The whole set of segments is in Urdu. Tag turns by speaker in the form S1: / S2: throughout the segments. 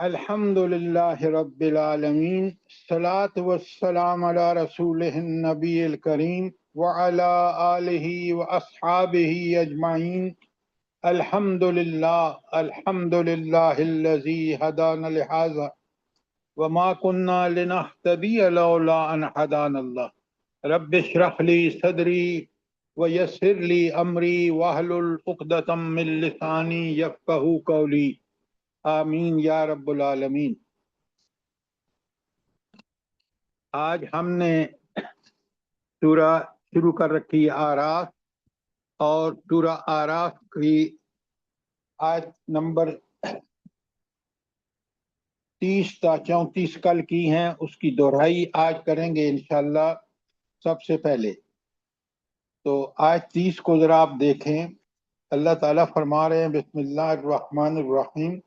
S1: الحمد للہ رب العالمین، الصلاۃ والسلام علی رسولہ النبی الکریم وعلی آلہ واصحابہ اجمعین۔ الحمد للہ الذی ہدانا لہذا وما كنا لنهتدی لولا ان ہدانا اللہ۔ رب اشرح لی صدری ویسر لی امری واحلل عقدۃ من لسانی یفقہوا قولی، آمین یا رب العالمین۔ آج ہم نے سورہ شروع کر رکھی آراف، اور سورہ آراف کی آیت نمبر 30 تا 34 کل کی ہیں، اس کی دہرائی آج کریں گے انشاءاللہ۔ سب سے پہلے تو آیت 30 کو ذرا آپ دیکھیں۔ اللہ تعالیٰ فرما رہے ہیں بسم اللہ الرحمن الرحیم،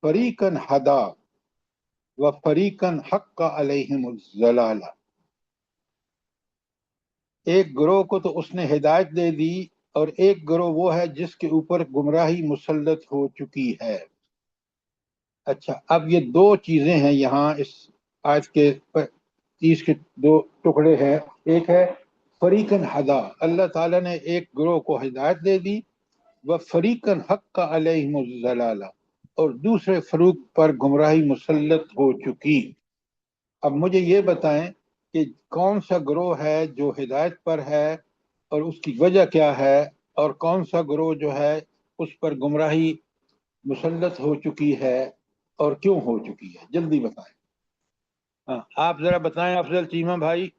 S1: فریقاً ہدا و فریقاً حق علیہم الضلالہ۔ ایک گروہ کو تو اس نے ہدایت دے دی، اور ایک گروہ وہ ہے جس کے اوپر گمراہی مسلط ہو چکی ہے۔ اچھا، اب یہ دو چیزیں ہیں یہاں اس آیت کے 30 کے دو ٹکڑے ہیں۔ ایک ہے فریقاً ہدا، اللہ تعالیٰ نے ایک گروہ کو ہدایت دے دی، وہ فریقاً حق علیہم الضلالہ، اور دوسرے فریق پر گمراہی مسلط ہو چکی۔ اب مجھے یہ بتائیں کہ کون سا گروہ ہے جو ہدایت پر ہے اور اس کی وجہ کیا ہے، اور کون سا گروہ جو ہے اس پر گمراہی مسلط ہو چکی ہے اور کیوں ہو چکی ہے؟ جلدی بتائیں۔ ہاں، آپ ذرا بتائیں افضل چیمہ بھائی۔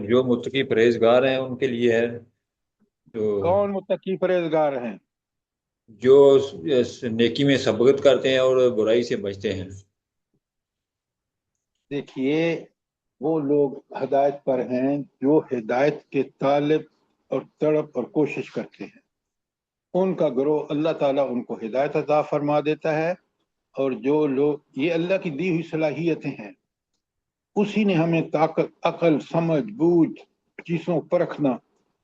S2: جو متقی پرہیزگار ہیں ان کے لیے ہے، جو
S1: کون متقی پرہیزگار ہیں؟
S2: جو نیکی میں سبقت کرتے ہیں اور برائی سے بچتے ہیں۔
S1: دیکھیے، وہ لوگ ہدایت پر ہیں جو ہدایت کے طالب اور تڑپ اور کوشش کرتے ہیں، ان کا گروہ اللہ تعالیٰ ان کو ہدایت عطا فرما دیتا ہے۔ اور جو لوگ، یہ اللہ کی دی ہوئی صلاحیتیں ہیں، اسی نے ہمیں طاقت، عقل، سمجھ، بوجھ، چیزوں پرکھنا،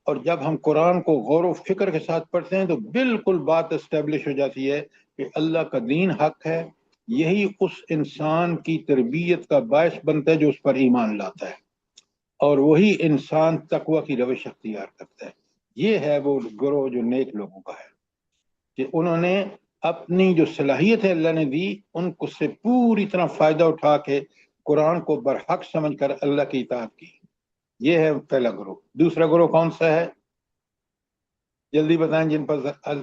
S1: اور جب ہم قرآن کو غور و فکر کے ساتھ پڑھتے ہیں تو بالکل بات اسٹیبلش ہو جاتی ہے کہ اللہ کا دین حق ہے۔ یہی اس انسان کی تربیت کا باعث بنتا ہے جو اس پر ایمان لاتا ہے، اور وہی انسان تقوی کی روش اختیار کرتا ہے۔ یہ ہے وہ گروہ جو نیک لوگوں کا ہے، کہ انہوں نے اپنی جو صلاحیتیں اللہ نے دی ان کو سے پوری طرح فائدہ اٹھا کے قرآن کو برحق سمجھ کر اللہ کی اطاعت کی۔ یہ ہے پہلا گروہ۔ دوسرا گروہ کون سا ہے؟ جلدی بتائیں، جن پر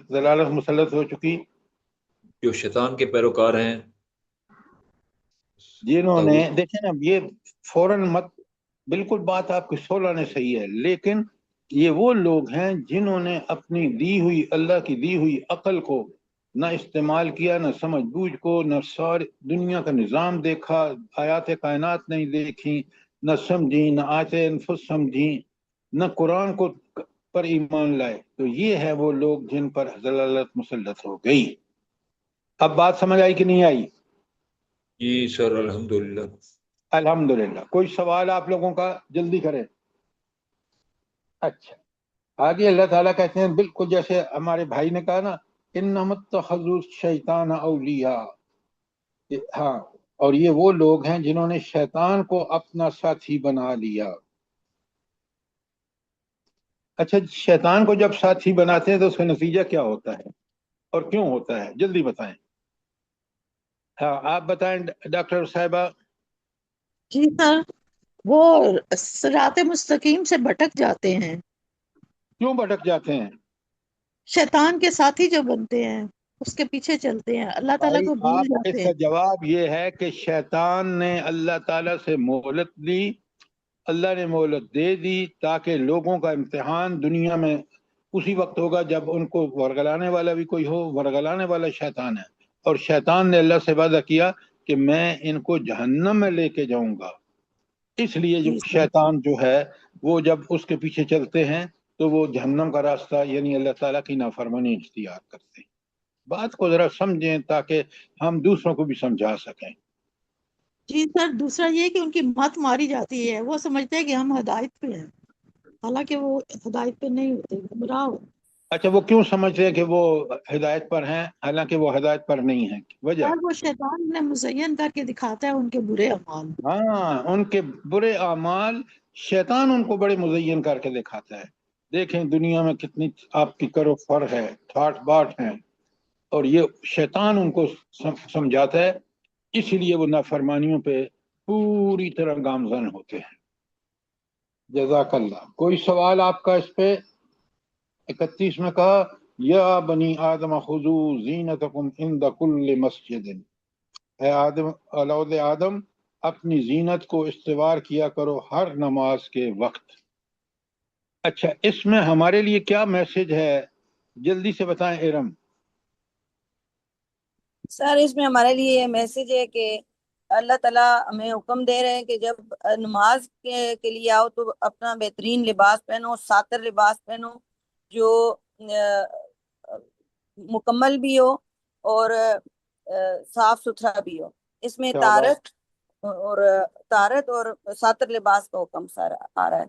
S1: ضلالت مسلط ہو چکی۔
S2: جو شیطان کے پیروکار ہیں،
S1: جنہوں نے،
S2: طاغوت۔
S1: دیکھیں نا، یہ فوراً مت، بالکل بات آپ کی 16 نے صحیح ہے، لیکن یہ وہ لوگ ہیں جنہوں نے اپنی دی ہوئی، اللہ کی دی ہوئی عقل کو نہ استعمال کیا، نہ سمجھ بوجھ کو، نہ ساری دنیا کا نظام دیکھا، آیات کائنات نہیں دیکھی، نہ سمجھی، نہ آیات انفس سمجھی، نہ قرآن کو پر ایمان لائے۔ تو یہ ہے وہ لوگ جن پر ضلالت مسلط ہو گئی۔ اب بات سمجھ آئی کہ نہیں آئی؟
S2: جی سر، الحمدللہ۔
S1: الحمدللہ۔ کوئی سوال آپ لوگوں کا؟ جلدی کریں۔ اچھا، آگے اللہ تعالیٰ کہتے ہیں، بالکل جیسے ہمارے بھائی نے کہا نا، انما اتخذوا الشیطان اولیاء۔ ہاں، اور یہ وہ لوگ ہیں جنہوں نے شیطان کو اپنا ساتھی بنا لیا۔ اچھا، شیطان کو جب ساتھی بناتے ہیں تو اس کا نتیجہ کیا ہوتا ہے اور کیوں ہوتا ہے؟ جلدی بتائیں۔ ہاں، آپ بتائیں ڈاکٹر صاحبہ۔
S3: جی سر، وہ صراط مستقیم سے بھٹک جاتے ہیں،
S1: کیوں بھٹک جاتے ہیں؟
S3: شیطان کے ساتھی جو بنتے ہیں اس کے پیچھے چلتے ہیں، اللہ تعالیٰ
S1: بھائی،
S3: کو بھول
S1: آپ اس
S3: جاتے
S1: کا
S3: ہیں۔
S1: جواب یہ ہے کہ شیطان نے اللہ تعالیٰ سے مہلت لی، اللہ نے مہلت دے دی تاکہ لوگوں کا امتحان دنیا میں اسی وقت ہوگا جب ان کو ورگلانے والا بھی کوئی ہو۔ ورگلانے والا شیطان ہے، اور شیطان نے اللہ سے وعدہ کیا کہ میں ان کو جہنم میں لے کے جاؤں گا۔ اس لیے جو
S3: جی سر،
S1: شیطان جو ہے وہ جب اس کے پیچھے چلتے ہیں تو وہ جہنم کا راستہ یعنی اللہ تعالیٰ کی نافرمانی اختیار کرتے ہیں۔ بات کو ذرا سمجھیں تاکہ ہم دوسروں کو بھی سمجھا سکیں۔
S3: جی سر، دوسرا یہ کہ ان کی مت ماری جاتی ہے، وہ سمجھتے ہیں کہ ہم ہدایت پہ ہیں، حالانکہ وہ ہدایت پہ نہیں ہوتے، گمراہ ہوتے۔
S1: اچھا، وہ کیوں سمجھتے ہیں کہ وہ ہدایت پر ہیں حالانکہ وہ ہدایت پر نہیں ہیں؟ وجہ؟
S3: اور وہ شیطان نے مزین کر کے دکھاتا ہے ان کے برے اعمال.
S1: ہاں، ان کے برے اعمال شیطان ان کو بڑے مزین کر کے دکھاتا ہے. دیکھیں دنیا میں کتنی آپ کی کرو فر ہے، ٹھاٹ باٹ ہیں، اور یہ شیطان ان کو سمجھاتا ہے، اس لیے وہ نافرمانیوں پہ پوری طرح گامزن ہوتے ہیں. جزاک اللہ. کوئی سوال آپ کا اس پہ؟ 31 میں کہا یا بنی آدم خذوا زینتکم عند کل مسجد، اے آدم، اولاد آدم، اپنی زینت کو استوار کیا کرو ہر نماز کے وقت. اچھا، اس میں ہمارے لیے کیا میسج ہے؟ جلدی سے بتائیں ارم.
S4: سر اس میں ہمارے لیے یہ میسج ہے کہ اللہ تعالیٰ ہمیں حکم دے رہے ہیں کہ جب نماز کے لیے آؤ تو اپنا بہترین لباس پہنو، ساتر لباس پہنو جو مکمل بھی ہو اور صاف ستھرا بھی ہو. اس میں
S1: کیا بات،
S4: طہارت اور ساتر لباس کا حکم سر آ رہا ہے.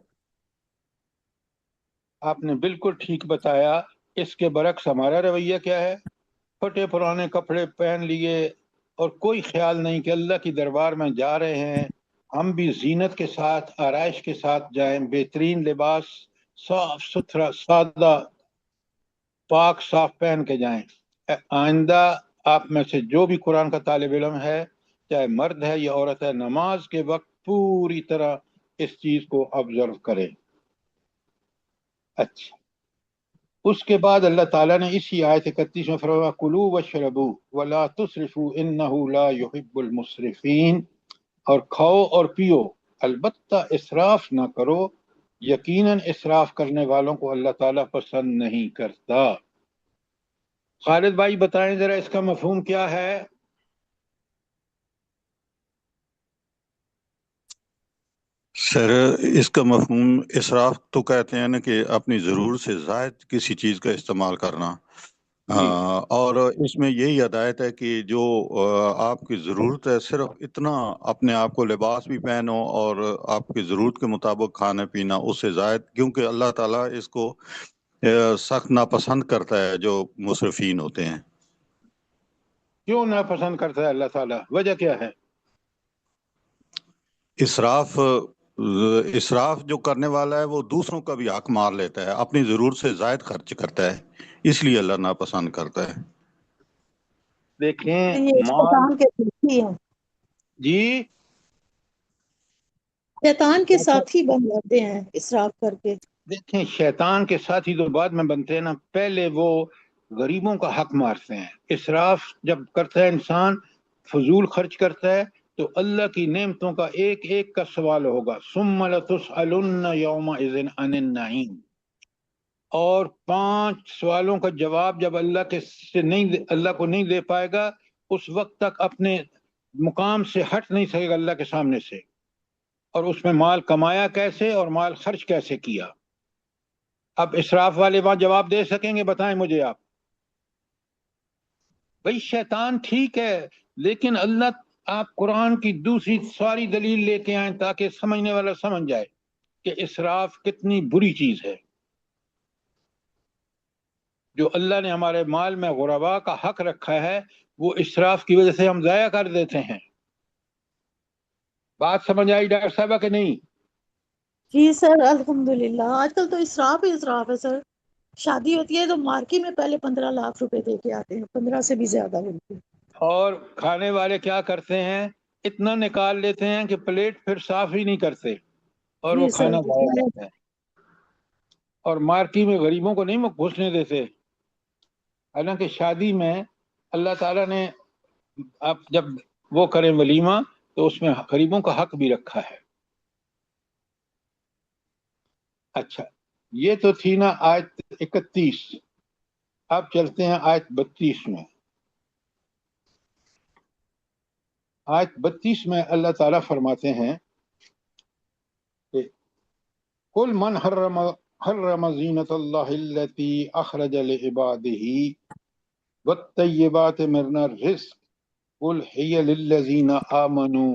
S1: آپ نے بالکل ٹھیک بتایا. اس کے برعکس ہمارا رویہ کیا ہے؟ پھٹے پرانے کپڑے پہن لیے اور کوئی خیال نہیں کہ اللہ کی دربار میں جا رہے ہیں. ہم بھی زینت کے ساتھ، آرائش کے ساتھ جائیں، بہترین لباس صاف ستھرا سادہ پاک صاف پہن کے جائیں. آئندہ آپ میں سے جو بھی قرآن کا طالب علم ہے، چاہے مرد ہے یا عورت ہے، نماز کے وقت پوری طرح اس چیز کو آبزرو کرے. اچھا، اس کے بعد اللہ تعالیٰ نے اسی آیت 31 میں فرمایا کلوا واشربوا ولا تسرفوا انہ لا يحب المسرفین، اور کھاؤ اور پیو، البتہ اسراف نہ کرو، یقیناً اسراف کرنے والوں کو اللہ تعالیٰ پسند نہیں کرتا. خالد بھائی بتائیں ذرا اس کا مفہوم کیا ہے؟
S5: سر اس کا مفہوم اسراف تو کہتے ہیں نا کہ اپنی ضرورت سے زائد کسی چیز کا استعمال کرنا.
S1: جی،
S5: اور اس میں یہی ہدایت ہے کہ جو آپ کی ضرورت ہے صرف اتنا اپنے آپ کو لباس بھی پہنو اور آپ کی ضرورت کے مطابق کھانا پینا اس سے زائد، کیونکہ اللہ تعالیٰ اس کو سخت ناپسند کرتا ہے جو مسرفین ہوتے ہیں.
S1: کیوں ناپسند کرتا ہے اللہ تعالیٰ؟ وجہ کیا ہے؟
S5: اسراف جو کرنے والا ہے وہ دوسروں کا بھی حق مار لیتا ہے، اپنی ضرورت سے زائد خرچ کرتا ہے، اس لیے اللہ ناپسند کرتا ہے.
S1: دیکھیں
S3: یہ
S1: مال.
S3: شیطان کے ساتھی ہیں،
S1: جی،
S3: شیطان کے ساتھی بن جاتے ہیں اسراف کر کے.
S1: دیکھیں شیطان کے ساتھی تو بعد میں بنتے ہیں نا، پہلے وہ غریبوں کا حق مارتے ہیں. اسراف جب کرتا ہے انسان، فضول خرچ کرتا ہے، تو اللہ کی نعمتوں کا ایک ایک کا سوال ہوگا. ثم لتسألن یومئذ عن النعیم. اور 5 سوالوں کا جواب جب اللہ کو نہیں دے پائے گا، اس وقت تک اپنے مقام سے ہٹ نہیں سکے گا اللہ کے سامنے سے. اور اس میں مال کمایا کیسے اور مال خرچ کیسے کیا. اب اسراف والے وہاں جواب دے سکیں گے؟ بتائیں مجھے آپ. بھئی شیطان ٹھیک ہے، لیکن اللہ، آپ قرآن کی دوسری ساری دلیل لے کے آئیں تاکہ سمجھنے والا سمجھ جائے کہ اسراف کتنی بری چیز ہے. جو اللہ نے ہمارے مال میں غربا کا حق رکھا ہے، وہ اسراف کی وجہ سے ہم ضائع کر دیتے ہیں. بات سمجھ آئی ڈاکٹر صاحبہ کہ نہیں؟
S3: جی سر الحمدللہ. آج کل تو اسراف ہی اسراف ہے سر. شادی ہوتی ہے تو مارکی میں پہلے 15 لاکھ روپے دے کے آتے ہیں، 15 سے بھی زیادہ ملتے ہیں.
S1: اور کھانے والے کیا کرتے ہیں؟ اتنا نکال لیتے ہیں کہ پلیٹ پھر صاف ہی نہیں کرتے اور وہ
S3: جی سر
S1: کھانا ضائع کرتے ہیں. اور مارکی میں غریبوں کو نہیں گھسنے دیتے. حالانکہ شادی میں اللہ تعالیٰ نے آپ جب وہ کریں ولیمہ تو اس میں غریبوں کا حق بھی رکھا ہے. اچھا، یہ تو تھی نا آیت 31. اب چلتے ہیں آیت 32 میں. آیت 32 میں اللہ تعالیٰ فرماتے ہیں کہ قل من حرم زینت اللہ التی اخرج لعباده والطیبات من الرزق قل هي للذین آمنوا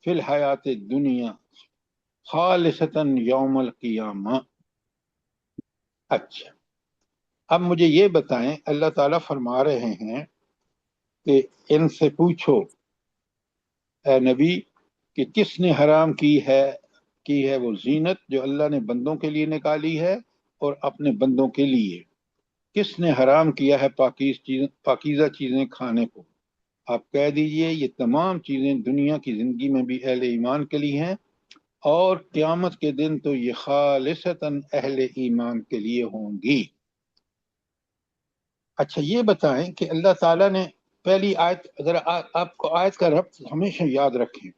S1: فی الحیات الدنیا خالصتا یوم القیامہ. اچھا، اب مجھے یہ بتائیں، اللہ تعالیٰ فرما رہے ہیں کہ ان سے پوچھو اے نبی کہ کس نے حرام کی ہے وہ زینت جو اللہ نے بندوں کے لیے نکالی ہے اور اپنے بندوں کے لیے، کس نے حرام کیا ہے پاکیزہ چیزیں کھانے کو؟ آپ کہہ دیجئے یہ تمام چیزیں دنیا کی زندگی میں بھی اہل ایمان کے لیے ہیں، اور قیامت کے دن تو یہ خالصتاً اہل ایمان کے لیے ہوں گی۔ اچھا یہ بتائیں کہ اللہ تعالیٰ نے پہلی آیت، اگر آپ کو آیت کا ربط ہمیشہ یاد رکھیں،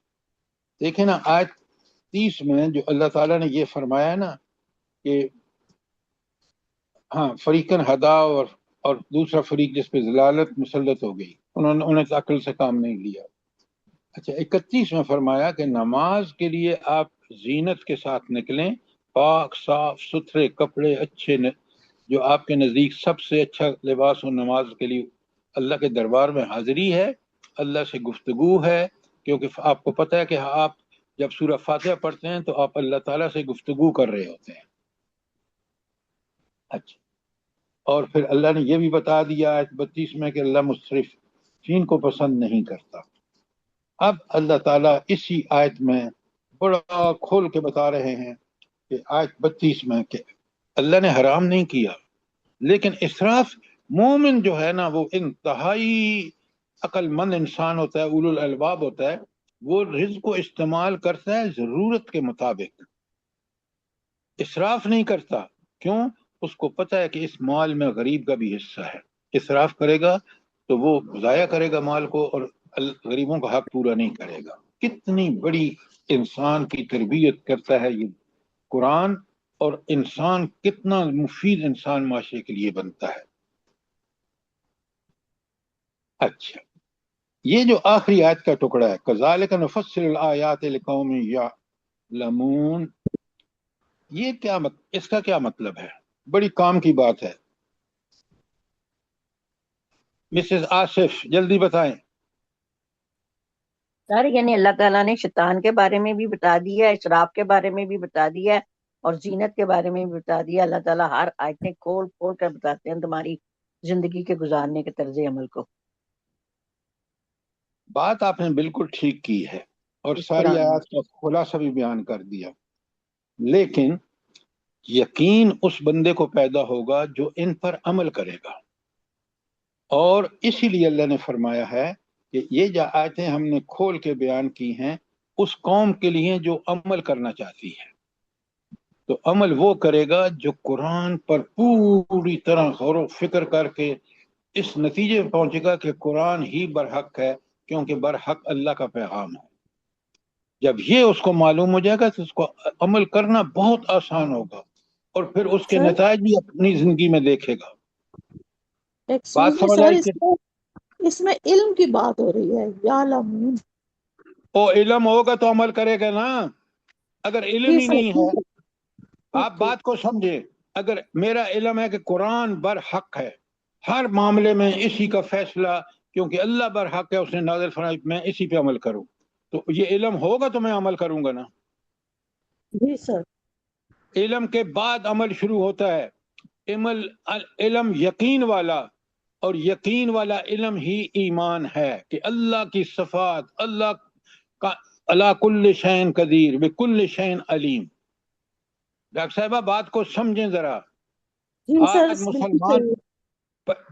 S1: دیکھیں نا آیت 30 میں جو اللہ تعالیٰ نے یہ فرمایا نا کہ ہاں فریقاً ہدا اور دوسرا فریق جس پہ ضلالت مسلط ہو گئی، انہوں نے عقل سے کام نہیں لیا۔ اچھا 31 میں فرمایا کہ نماز کے لیے آپ زینت کے ساتھ نکلیں، پاک صاف ستھرے کپڑے اچھے جو آپ کے نزدیک سب سے اچھا لباس ہو نماز کے لیے، اللہ کے دربار میں حاضری ہے، اللہ سے گفتگو ہے، کیونکہ آپ کو پتہ ہے کہ آپ جب سورہ فاتحہ پڑھتے ہیں تو آپ اللہ تعالیٰ سے گفتگو کر رہے ہوتے ہیں۔ اچھا، اور پھر اللہ نے یہ بھی بتا دیا آیت 32 میں کہ اللہ مسرفین کو پسند نہیں کرتا۔ اب اللہ تعالیٰ اسی آیت میں بڑا کھول کے بتا رہے ہیں کہ آیت 32 میں کہ اللہ نے حرام نہیں کیا، لیکن اسراف، مومن جو ہے نا وہ انتہائی عقل مند انسان ہوتا ہے، اولو الالباب ہوتا ہے، وہ رزق کو استعمال کرتا ہے ضرورت کے مطابق، اسراف نہیں کرتا۔ کیوں؟ اس کو پتہ ہے کہ اس مال میں غریب کا بھی حصہ ہے، اسراف کرے گا تو وہ ضائع کرے گا مال کو اور غریبوں کا حق پورا نہیں کرے گا۔ کتنی بڑی انسان کی تربیت کرتا ہے یہ قرآن، اور انسان کتنا مفید انسان معاشرے کے لیے بنتا ہے۔ اچھا یہ جو آخری آیت کا ٹکڑا ہے کذالک نفصل الآیات لقوم یعلمون، یہ کیا اس کا کیا مطلب ہے؟ بڑی کام کی بات ہے۔ مسز آصف جلدی بتائیں۔
S6: سر یعنی اللہ تعالیٰ نے شیطان کے بارے میں بھی بتا دیا، اسراف کے بارے میں بھی بتا دیا اور زینت کے بارے میں بھی بتا دیا۔ اللہ تعالیٰ ہر آیتیں کھول کھول کر بتاتے ہیں تمہاری زندگی کے گزارنے کے طرز عمل کو۔
S1: بات آپ نے بالکل ٹھیک کی ہے اور ساری آیات کا خلاصہ بھی بیان کر دیا، لیکن یقین اس بندے کو پیدا ہوگا جو ان پر عمل کرے گا، اور اسی لیے اللہ نے فرمایا ہے کہ یہ جو آیتیں ہم نے کھول کے بیان کی ہیں اس قوم کے لیے جو عمل کرنا چاہتی ہے، تو عمل وہ کرے گا جو قرآن پر پوری طرح غور و فکر کر کے اس نتیجے میں پہنچے گا کہ قرآن ہی برحق ہے، کیونکہ برحق اللہ کا پیغام ہے۔ جب یہ اس کو معلوم ہو جائے گا تو اس کو عمل کرنا بہت آسان ہوگا، اور پھر اس کے نتائج بھی اپنی زندگی میں دیکھے گا۔ بات سمجھ آئی کہ
S3: اس میں علم کی بات ہو رہی ہے، یعلمون،
S1: او علم ہوگا تو عمل کرے گا نا۔ اگر علم ہی نہیں ہے، آپ بات کو سمجھے، اگر میرا علم ہے کہ قرآن برحق ہے، ہر معاملے میں اسی کا فیصلہ، کیونکہ اللہ برحق ہے، اس نے نازل فرمایا، میں اسی پہ عمل کروں، تو یہ علم ہوگا تو میں عمل کروں گا نا۔
S3: جی سر۔
S1: علم کے بعد عمل شروع ہوتا ہے، علم یقین والا، اور یقین والا علم ہی ایمان ہے کہ اللہ کی صفات، اللہ کا علی کل شیء قدیر بکل شیء علیم۔ ڈاکٹر صاحبہ بات کو سمجھیں ذرا۔ آج مسلمان،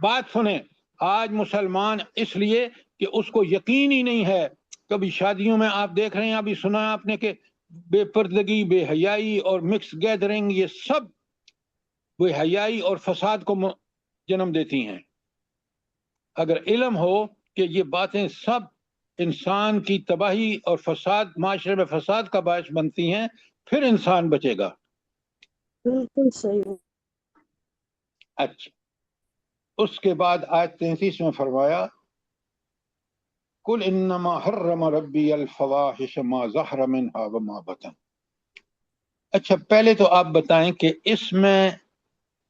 S1: بات سنیں، آج مسلمان اس لیے کہ اس کو یقین ہی نہیں ہے، کبھی شادیوں میں آپ دیکھ رہے ہیں، ابھی سنا آپ نے کہ بے پردگی، بے حیائی اور مکس گیدرنگ، یہ سب بے حیائی اور فساد کو جنم دیتی ہیں۔ اگر علم ہو کہ یہ باتیں سب انسان کی تباہی اور فساد، معاشرے میں فساد کا باعث بنتی ہیں، پھر انسان بچے گا۔
S3: بالکل صحیح۔
S1: اچھا اس کے بعد آیت 33 میں فرمایا قل انما حرم ربی الفواحش ما ظہر منها وما بطن۔ اچھا پہلے تو آپ بتائیں کہ اس میں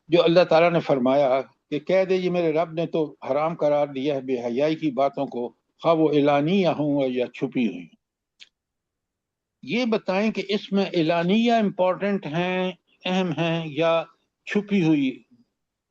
S1: جو اللہ تعالیٰ نے فرمایا کہ کہہ دے یہ میرے رب نے تو حرام قرار دیا ہے بے حیائی کی باتوں کو، خواہ وہ اعلانیہ ہوں یا چھپی ہوئی، یہ بتائیں کہ اس میں اعلانیہ امپورٹنٹ ہیں، اہم ہیں، یا چھپی ہوئی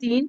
S7: 3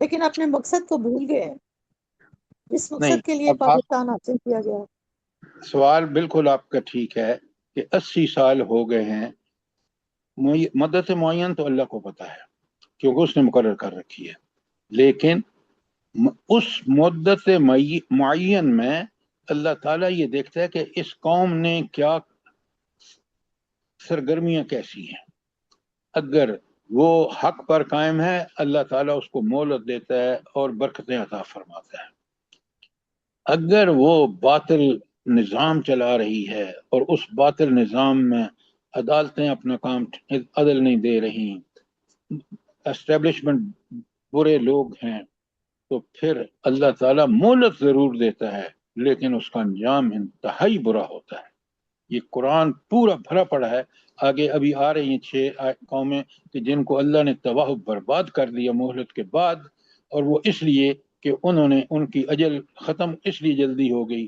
S3: لیکن اپنے مقصد کو بھول گئے ہیں، جس
S1: نہیں،
S3: مقصد کے لیے
S1: اب آپ
S3: پاکستان حاصل کیا گیا۔
S1: سوال بالکل آپ کا ٹھیک ہے کہ 80 سال ہو گئے ہیں، مدت معین تو اللہ کو پتا ہے کیونکہ اس نے مقرر کر رکھی ہے، لیکن اس مدت معین میں اللہ تعالیٰ یہ دیکھتا ہے کہ اس قوم نے کیا سرگرمیاں کیسی ہیں۔ اگر وہ حق پر قائم ہے اللہ تعالیٰ اس کو مہلت دیتا ہے اور برکتیں عطا فرماتا ہے۔ اگر وہ باطل نظام چلا رہی ہے اور اس باطل نظام میں عدالتیں اپنا کام عدل نہیں دے رہی، اسٹیبلشمنٹ برے لوگ ہیں، تو پھر اللہ تعالیٰ مہلت ضرور دیتا ہے لیکن اس کا انجام انتہائی برا ہوتا ہے۔ یہ قرآن پورا بھرا پڑا ہے، آگے ابھی آ رہی ہیں 6 قومیں کہ جن کو اللہ نے تباہ و برباد کر دیا مہلت کے بعد، اور وہ اس لیے کہ انہوں نے ان کی اجل ختم اس لیے جلدی ہو گئی،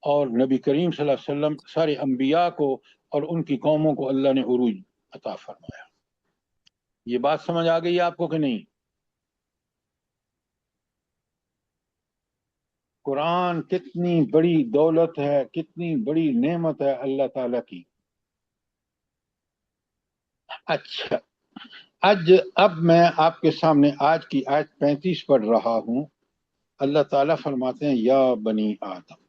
S1: اور نبی کریم صلی اللہ علیہ وسلم سارے انبیاء کو اور ان کی قوموں کو اللہ نے عروج عطا فرمایا۔ یہ بات سمجھ آ گئی آپ کو کہ نہیں؟ قرآن کتنی بڑی دولت ہے، کتنی بڑی نعمت ہے اللہ تعالیٰ کی۔ اچھا، اب میں آپ کے سامنے آج کی آیت 35 پڑھ رہا ہوں۔ اللہ تعالیٰ فرماتے ہیں یا بنی آدم،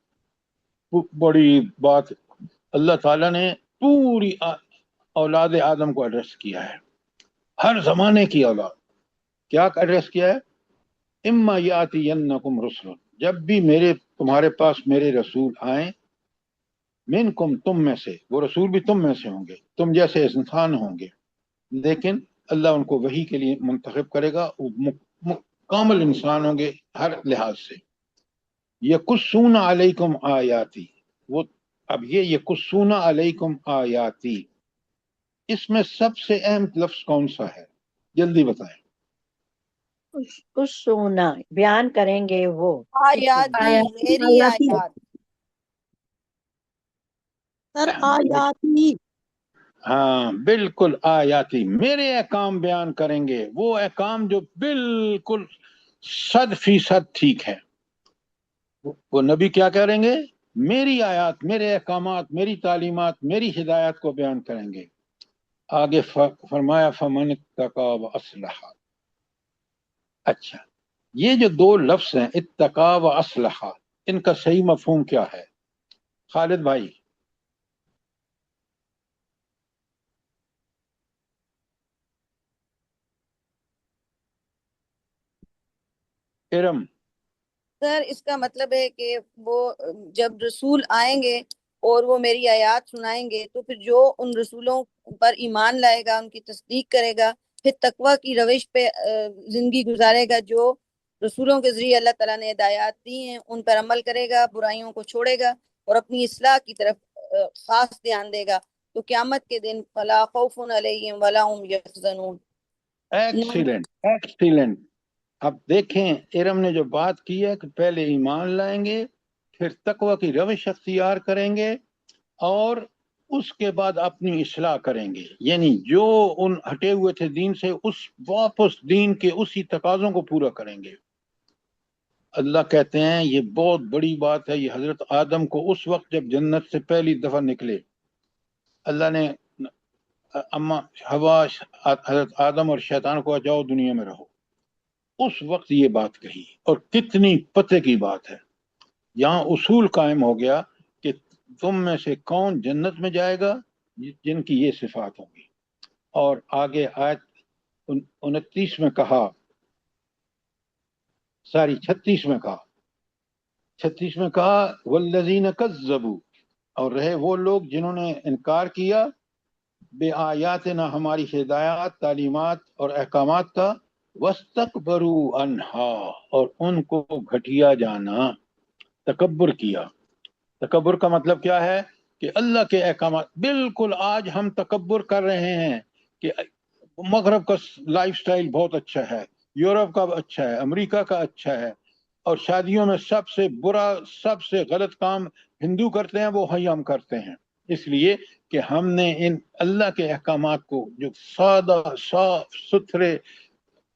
S1: بڑی بات، اللہ تعالیٰ نے پوری اولاد آدم کو ایڈریس کیا ہے، ہر زمانے کی اولاد۔ کیا ایڈریس کیا ہے؟ اما یاتینکم رسل، جب بھی تمہارے پاس میرے رسول آئیں، منکم، تم میں سے، وہ رسول بھی تم میں سے ہوں گے، تم جیسے انسان ہوں گے، لیکن اللہ ان کو وحی کے لیے منتخب کرے گا، وہ کامل انسان ہوں گے ہر لحاظ سے۔ یقصون علیکم آیاتی، وہ اب یہ یقصون علیکم آیاتی، اس میں سب سے اہم لفظ کون سا ہے؟ جلدی بتائیں۔
S6: کچھ سونا بیان کریں گے وہ،
S4: آیاتی، میری آیات،
S3: سر آیاتی،
S1: ہاں بالکل، آیاتی، میرے احکام بیان کریں گے، وہ احکام جو بالکل 100% ٹھیک ہے۔ وہ نبی کیا کریں گے؟ میری آیات، میرے احکامات، میری تعلیمات، میری ہدایات کو بیان کریں گے۔ آگے فرمایا فمن اتقى واصلح۔ اچھا، یہ جو 2 لفظ ہیں اتقى واصلح، ان کا صحیح مفہوم کیا ہے؟ خالد بھائی۔ ارم۔
S4: سر اس کا مطلب ہے کہ وہ جب رسول آئیں گے اور وہ میری آیات سنائیں گے تو پھر جو ان رسولوں پر ایمان لائے گا، ان کی تصدیق کرے گا، پھر تقوی کی روش پہ زندگی گزارے گا، جو رسولوں کے ذریعے اللہ تعالیٰ نے ہدایات دی ہیں ان پر عمل کرے گا، برائیوں کو چھوڑے گا اور اپنی اصلاح کی طرف خاص دھیان دے گا، تو قیامت کے دن فلا خوف علیہم ولا هم یحزنون۔
S1: Excellent, excellent. اب دیکھیں ارم نے جو بات کی ہے کہ پہلے ایمان لائیں گے، پھر تقوی کی روش اختیار کریں گے، اور اس کے بعد اپنی اصلاح کریں گے، یعنی جو ان ہٹے ہوئے تھے دین سے اس واپس دین کے اسی تقاضوں کو پورا کریں گے۔ اللہ کہتے ہیں یہ بہت بڑی بات ہے، یہ حضرت آدم کو اس وقت جب جنت سے پہلی دفعہ نکلے، اللہ نے اما حوا، حضرت آدم اور شیطان کو جاؤ دنیا میں رہو، اس وقت یہ بات کہی، اور کتنی پتے کی بات ہے۔ یہاں اصول قائم ہو گیا کہ تم میں سے کون جنت میں جائے گا جن کی یہ صفات ہوں گی۔ اور آگے آیت 29 میں کہا، 36 میں کہا، 36 میں کہا والذین کذبوا، اور رہے وہ لوگ جنہوں نے انکار کیا بے آیاتنا، ہماری ہدایات، تعلیمات اور احکامات کا، واستکبروا عنہا، اور ان کو گھٹیا جانا، تکبر کیا۔ تکبر کا مطلب کیا ہے؟ کہ اللہ کے احکامات، بالکل آج ہم تکبر کر رہے ہیں کہ مغرب کا لائف سٹائل بہت اچھا ہے، یورپ کا اچھا ہے، امریکہ کا اچھا ہے، اور شادیوں میں سب سے برا، سب سے غلط کام ہندو کرتے ہیں وہ ہم کرتے ہیں، اس لیے کہ ہم نے ان اللہ کے احکامات کو جو سادہ، صاف ستھرے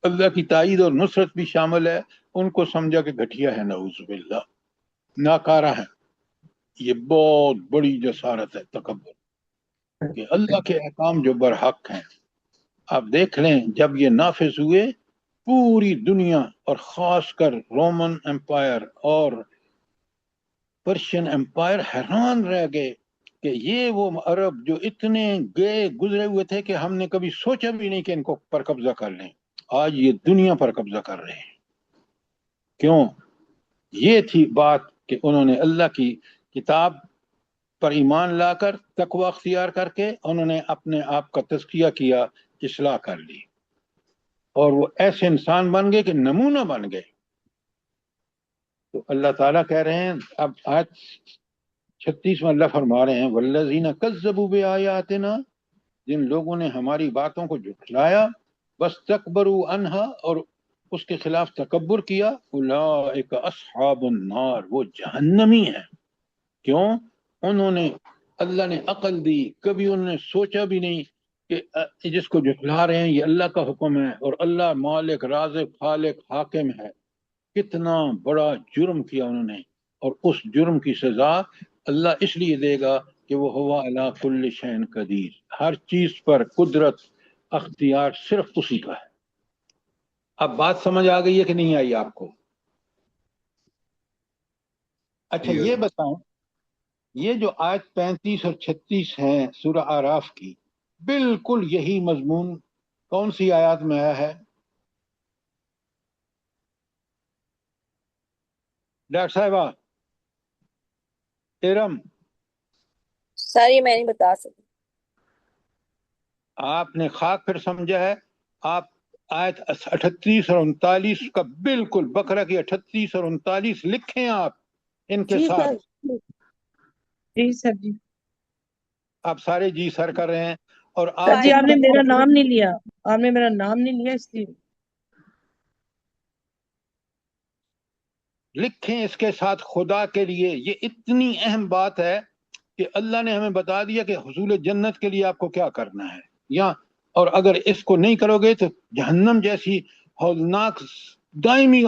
S1: اللہ کی تائید اور نصرت بھی شامل ہے، ان کو سمجھا کہ گھٹیا ہے، نعوذ باللہ، ناکارہ ہے۔ یہ بہت بڑی جسارت ہے، تکبر، کہ اللہ کے احکام جو برحق ہیں، آپ دیکھ لیں جب یہ نافذ ہوئے، پوری دنیا اور خاص کر رومن امپائر اور پرشین امپائر حیران رہ گئے کہ یہ وہ عرب جو اتنے گئے گزرے ہوئے تھے کہ ہم نے کبھی سوچا بھی نہیں کہ ان کو پر قبضہ کر لیں، آج یہ دنیا پر قبضہ کر رہے ہیں۔ کیوں؟ یہ تھی بات کہ انہوں نے اللہ کی کتاب پر ایمان لا کر تقوی اختیار کر کے انہوں نے اپنے آپ کا تزکیہ کیا، اصلاح کر لی، اور وہ ایسے انسان بن گئے کہ نمونہ بن گئے۔ تو اللہ تعالیٰ کہہ رہے ہیں، اب آج 36 میں اللہ فرما رہے ہیں والذین کذبوا بآیاتنا، جن لوگوں نے ہماری باتوں کو جھٹلایا، واستکبروا عنہا، اور اس کے خلاف تکبر کیا، اولئک اصحاب النار، وہ جہنمی ہیں۔ کیوں؟ انہوں نے، اللہ نے عقل دی، کبھی انہوں نے سوچا بھی نہیں کہ جس کو جھٹلا رہے ہیں یہ اللہ کا حکم ہے اور اللہ مالک رازق خالق حاکم ہے۔ کتنا بڑا جرم کیا انہوں نے، اور اس جرم کی سزا اللہ اس لیے دے گا کہ وہ ہوا علی کل شیء قدیر، ہر چیز پر قدرت اختیار صرف اسی کا ہے۔ اب بات سمجھ آ گئی ہے کہ نہیں آئی آپ کو؟ اچھا یہ بتائیں، یہ جو آیت 35 اور 36 ہیں سورہ اعراف کی، بالکل یہی مضمون کون سی آیات میں آیا ہے؟ ڈاکٹر صاحبہ، ارم،
S4: سر یہ میں نہیں بتا سکتی۔
S1: آپ نے خاک پھر سمجھا ہے۔ آپ آیت 38 اور 39 کا بالکل، بقرہ کی 38 اور 39 لکھیں آپ ان کے
S3: جی
S1: ساتھ۔
S3: سر،
S7: جی سر جی۔
S1: آپ سارے جی سر کر رہے ہیں، اور
S7: سر
S1: آپ
S7: جی
S1: کو
S7: آپ نے میرا نام نہیں لیا، آپ نے میرا نام نہیں لیا، اس لیے
S1: لکھیں اس کے ساتھ، خدا کے لیے یہ اتنی اہم بات ہے کہ اللہ نے ہمیں بتا دیا کہ حصول جنت کے لیے آپ کو کیا کرنا ہے، یا اور اگر اس کو نہیں کرو گے تو جہنم جیسی ہولناک دائمی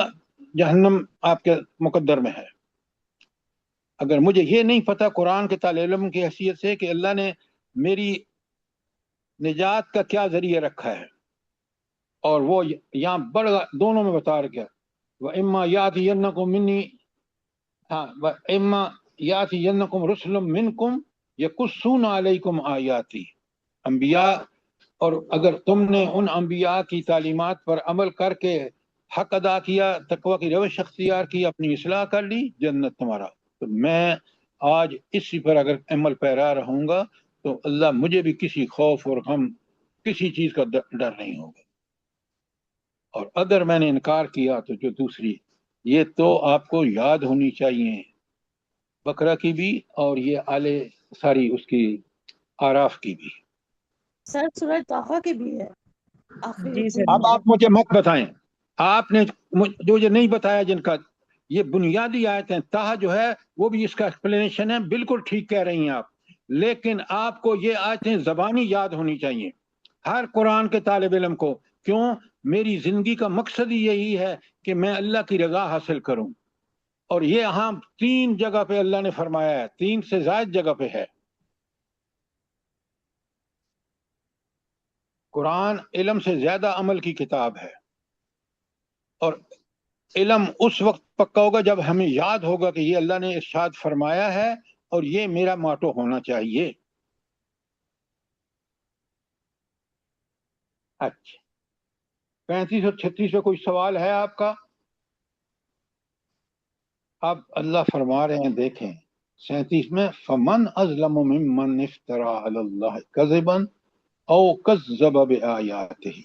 S1: جہنم آپ کے مقدر میں ہے۔ اگر مجھے یہ نہیں پتا قرآن کے طالب علم کی حیثیت سے کہ اللہ نے میری نجات کا کیا ذریعہ رکھا ہے، اور وہ یہاں بڑھ دونوں میں بتا رکھا، وَإِمَّا يَأْتِيَنَّكُم مِّنِّي، وَإِمَّا يَأْتِيَنَّكُم رُسُلٌ مِّنكُمْ يَقُصُّونَ عَلَيْكُمْ آيَاتِي، انبیاء، اور اگر تم نے ان انبیاء کی تعلیمات پر عمل کر کے حق ادا کیا، تقوی کی روش اختیار کی، اپنی اصلاح کر لی، جنت تمہارا۔ تو میں آج اسی پر اگر عمل پیرا رہوں گا تو اللہ مجھے بھی کسی خوف اور غم، کسی چیز کا ڈر نہیں ہوگا۔ اور اگر میں نے انکار کیا تو جو دوسری، یہ تو آپ کو یاد ہونی چاہیے، بقرہ کی بھی اور یہ ساری اس کی آراف کی بھی۔
S3: سر سورہ طٰہٰ کی بھی ہے آخری
S7: جی
S3: رکوع
S7: سر
S3: میں۔
S1: اب آپ مجھے مت بتائیں، آپ نے جو یہ نہیں بتایا، جن کا یہ بنیادی آیت ہیں، طٰہٰ جو ہے وہ بھی اس کا ایکسپلینیشن ہے، بالکل ٹھیک کہہ رہی ہیں آپ، لیکن آپ کو یہ آیتیں زبانی یاد ہونی چاہیے ہر قرآن کے طالب علم کو۔ کیوں؟ میری زندگی کا مقصد ہی یہی ہے کہ میں اللہ کی رضا حاصل کروں، اور یہ یہاں 3 جگہ پہ اللہ نے فرمایا ہے، 3 سے زائد جگہ پہ ہے۔ قرآن علم سے زیادہ عمل کی کتاب ہے، اور علم اس وقت پکا ہوگا جب ہمیں یاد ہوگا کہ یہ اللہ نے ارشاد فرمایا ہے اور یہ میرا ماٹو ہونا چاہیے۔ اچھا، 35 اور 36 پہ کوئی سوال ہے آپ کا؟ اب اللہ فرما رہے ہیں، دیکھیں 37 میں، فَمَنْ أَظْلَمُ مِمَّنْ افْتَرَىٰ عَلَى اللَّهِ كَذِبًا أَوْ كَذَّبَ بِآيَاتِهِ،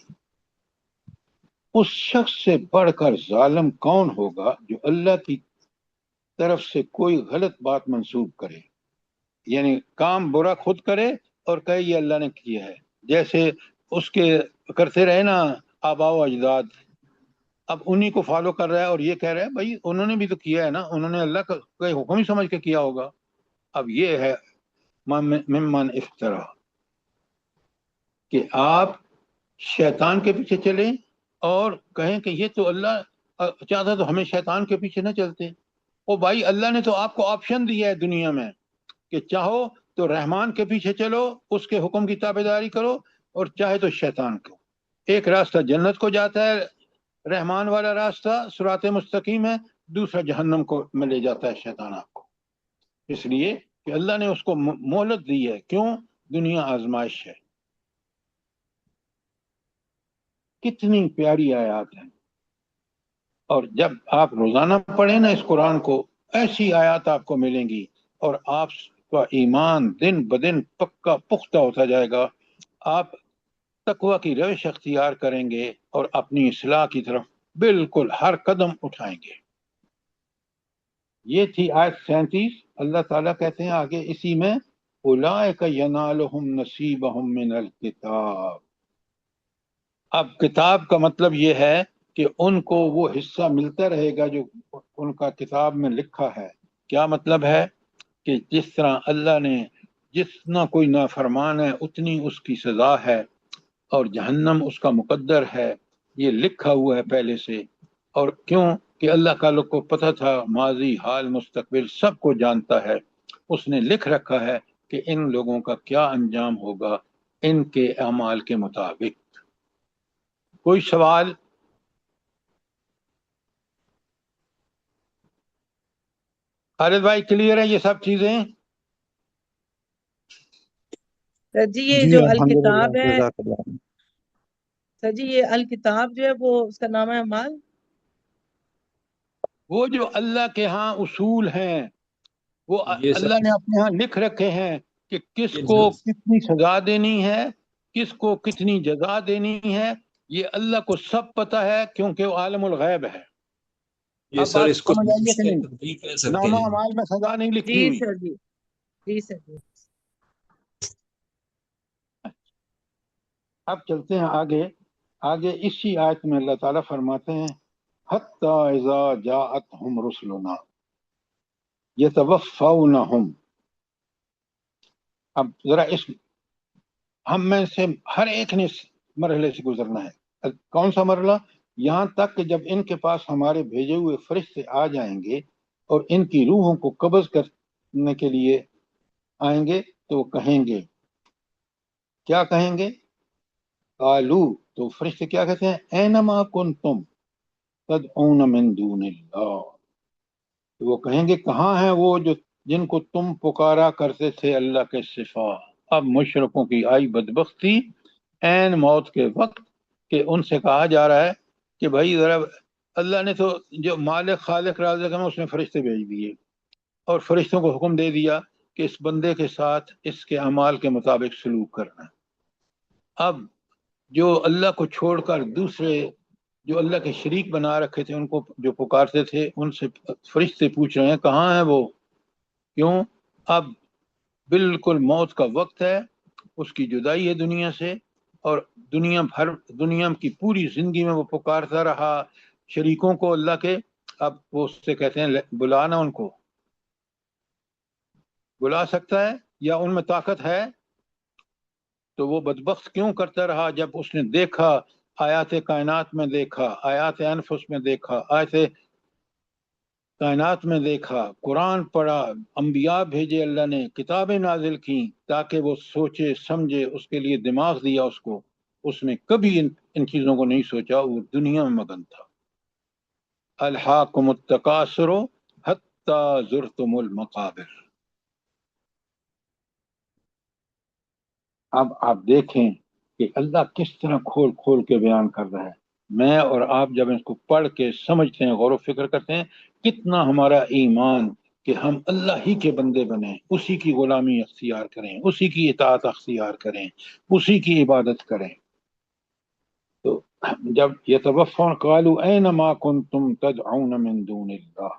S1: اس شخص سے بڑھ کر ظالم کون ہوگا جو اللہ کی طرف سے کوئی غلط بات منسوب کرے، یعنی کام برا خود کرے اور کہے یہ اللہ نے کیا ہے، جیسے اس کے کرتے رہے نا آبا و اجداد، اب انہی کو فالو کر رہا ہے اور یہ کہہ رہا ہے بھائی انہوں نے بھی تو کیا ہے نا، انہوں نے اللہ کا حکم ہی سمجھ کے کیا ہوگا۔ اب یہ ہے ممن افطرا، کہ آپ شیطان کے پیچھے چلیں اور کہیں کہ یہ تو اللہ چاہتا تو ہمیں شیطان کے پیچھے نہ چلتے. او بھائی اللہ نے تو آپ کو آپشن دیا ہے دنیا میں کہ چاہو تو رحمان کے پیچھے چلو، اس کے حکم کی تابعداری کرو، اور چاہے تو شیطان کو. ایک راستہ جنت کو جاتا ہے رحمان والا راستہ صراط مستقیم ہے، دوسرا جہنم کو میں لے جاتا ہے شیطان آپ کو. اس لیے کہ اللہ نے اس کو مہلت دی ہے. کیوں؟ دنیا آزمائش ہے. کتنی پیاری آیات ہیں، اور جب آپ روزانہ پڑھیں نا اس قرآن کو، ایسی آیات آپ کو ملیں گی، اور آپ کا ایمان دن بدن پکا پختہ ہوتا جائے گا. آپ تقوی کی روش اختیار کریں گے اور اپنی اصلاح کی طرف بالکل ہر قدم اٹھائیں گے. یہ تھی آیت 37. اللہ تعالیٰ کہتے ہیں آگے اسی میں اولئک ینالہم نصیبہم من الکتاب. اب کتاب کا مطلب یہ ہے کہ ان کو وہ حصہ ملتا رہے گا جو ان کا کتاب میں لکھا ہے. کیا مطلب ہے؟ کہ جس طرح اللہ نے جتنا کوئی نافرمان ہے اتنی اس کی سزا ہے، اور جہنم اس کا مقدر ہے، یہ لکھا ہوا ہے پہلے سے. اور کیوں کہ اللہ کا لوگ کو پتہ تھا، ماضی حال مستقبل سب کو جانتا ہے. اس نے لکھ رکھا ہے کہ ان لوگوں کا کیا انجام ہوگا ان کے اعمال کے مطابق. کوئی سوال؟ خالد بھائی کلیئر ہے یہ سب چیزیں؟
S7: سر جی یہ
S5: جی
S7: جو
S5: الحمدللہ،
S7: الکتاب ہے،
S5: جزاک اللہ.
S7: سر جی یہ الکتاب جو ہے وہ اس کا نام ہے مال.
S1: وہ جو اللہ کے ہاں اصول ہیں وہ
S2: یہ
S1: اللہ
S2: سب
S1: نے اپنے ہاں لکھ رکھے ہیں کہ کس
S2: یہ
S1: کو
S2: سب
S1: کتنی سزا دینی ہے، کس کو کتنی جزا دینی ہے. یہ اللہ کو سب پتہ ہے کیونکہ وہ عالم الغیب ہے.
S2: یہ
S1: اب
S2: سر
S1: بات
S2: اس کو
S1: سمجھ آئیے کہ نہیں؟
S2: تبدیل کہہ سکتے
S1: نامہ
S2: ہیں.
S1: اعمال میں سزا نہیں لکھی
S7: جی
S1: ہوئی.
S7: سر جی، جی سر جی.
S1: اب چلتے ہیں آگے. آگے اسی آیت میں اللہ تعالیٰ فرماتے ہیں حتی اذا جاءتہم رسلنا یتوفونہم. اب ذرا اس ہم میں سے ہر ایک نے اس مرحلے سے گزرنا ہے. کون سا مرحلہ؟ یہاں تک کہ جب ان کے پاس ہمارے بھیجے ہوئے فرشتے آ جائیں گے اور ان کی روحوں کو قبض کرنے کے لیے آئیں گے تو وہ کہیں گے، کیا کہیں گے؟ قالو، تو فرشتے کیا کہتے ہیں؟ اینما کنتم تدعون من دون اللہ. تو وہ کہیں گے کہاں ہیں وہ جو جن کو تم پکارا کرتے تھے اللہ کے سوا. اب مشرکوں کی آئی بدبختی عین موت کے وقت کہ ان سے کہا جا رہا ہے کہ بھائی ذرا اللہ نے تو جو مالک خالق رازق ہے اس نے فرشتے بھیج دیے اور فرشتوں کو حکم دے دیا کہ اس بندے کے ساتھ اس کے اعمال کے مطابق سلوک کرنا. اب جو اللہ کو چھوڑ کر دوسرے جو اللہ کے شریک بنا رکھے تھے ان کو جو پکارتے تھے ان سے فرشتے پوچھ رہے ہیں کہاں ہیں وہ. کیوں؟ اب بالکل موت کا وقت ہے، اس کی جدائی ہے دنیا سے، اور دنیا کی پوری زندگی میں وہ پکارتا رہا شریکوں کو اللہ کے. اب وہ اس سے کہتے ہیں بلانا، ان کو بلا سکتا ہے یا ان میں طاقت ہے؟ تو وہ بدبخت کیوں کرتا رہا جب اس نے دیکھا، آیات کائنات میں دیکھا، آیات انفس میں دیکھا، آیات کائنات میں دیکھا، قرآن پڑھا، انبیاء بھیجے اللہ نے، کتابیں نازل کی تاکہ وہ سوچے سمجھے، اس کے لیے دماغ دیا اس کو. اس نے کبھی ان چیزوں کو نہیں سوچا، وہ دنیا میں مگن تھا. الہاکم التکاثر حتی زرتم المقابر. اب آپ دیکھیں کہ اللہ کس طرح کھول کھول کے بیان کر رہا ہے. میں اور آپ جب اس کو پڑھ کے سمجھتے ہیں، غور و فکر کرتے ہیں، کتنا ہمارا ایمان کہ ہم اللہ ہی کے بندے بنیں، اسی کی غلامی اختیار کریں، اسی کی اطاعت اختیار کریں، اسی کی عبادت کریں. تو جب یتوفون قالوا اینما کنتم تدعون من دون اللہ.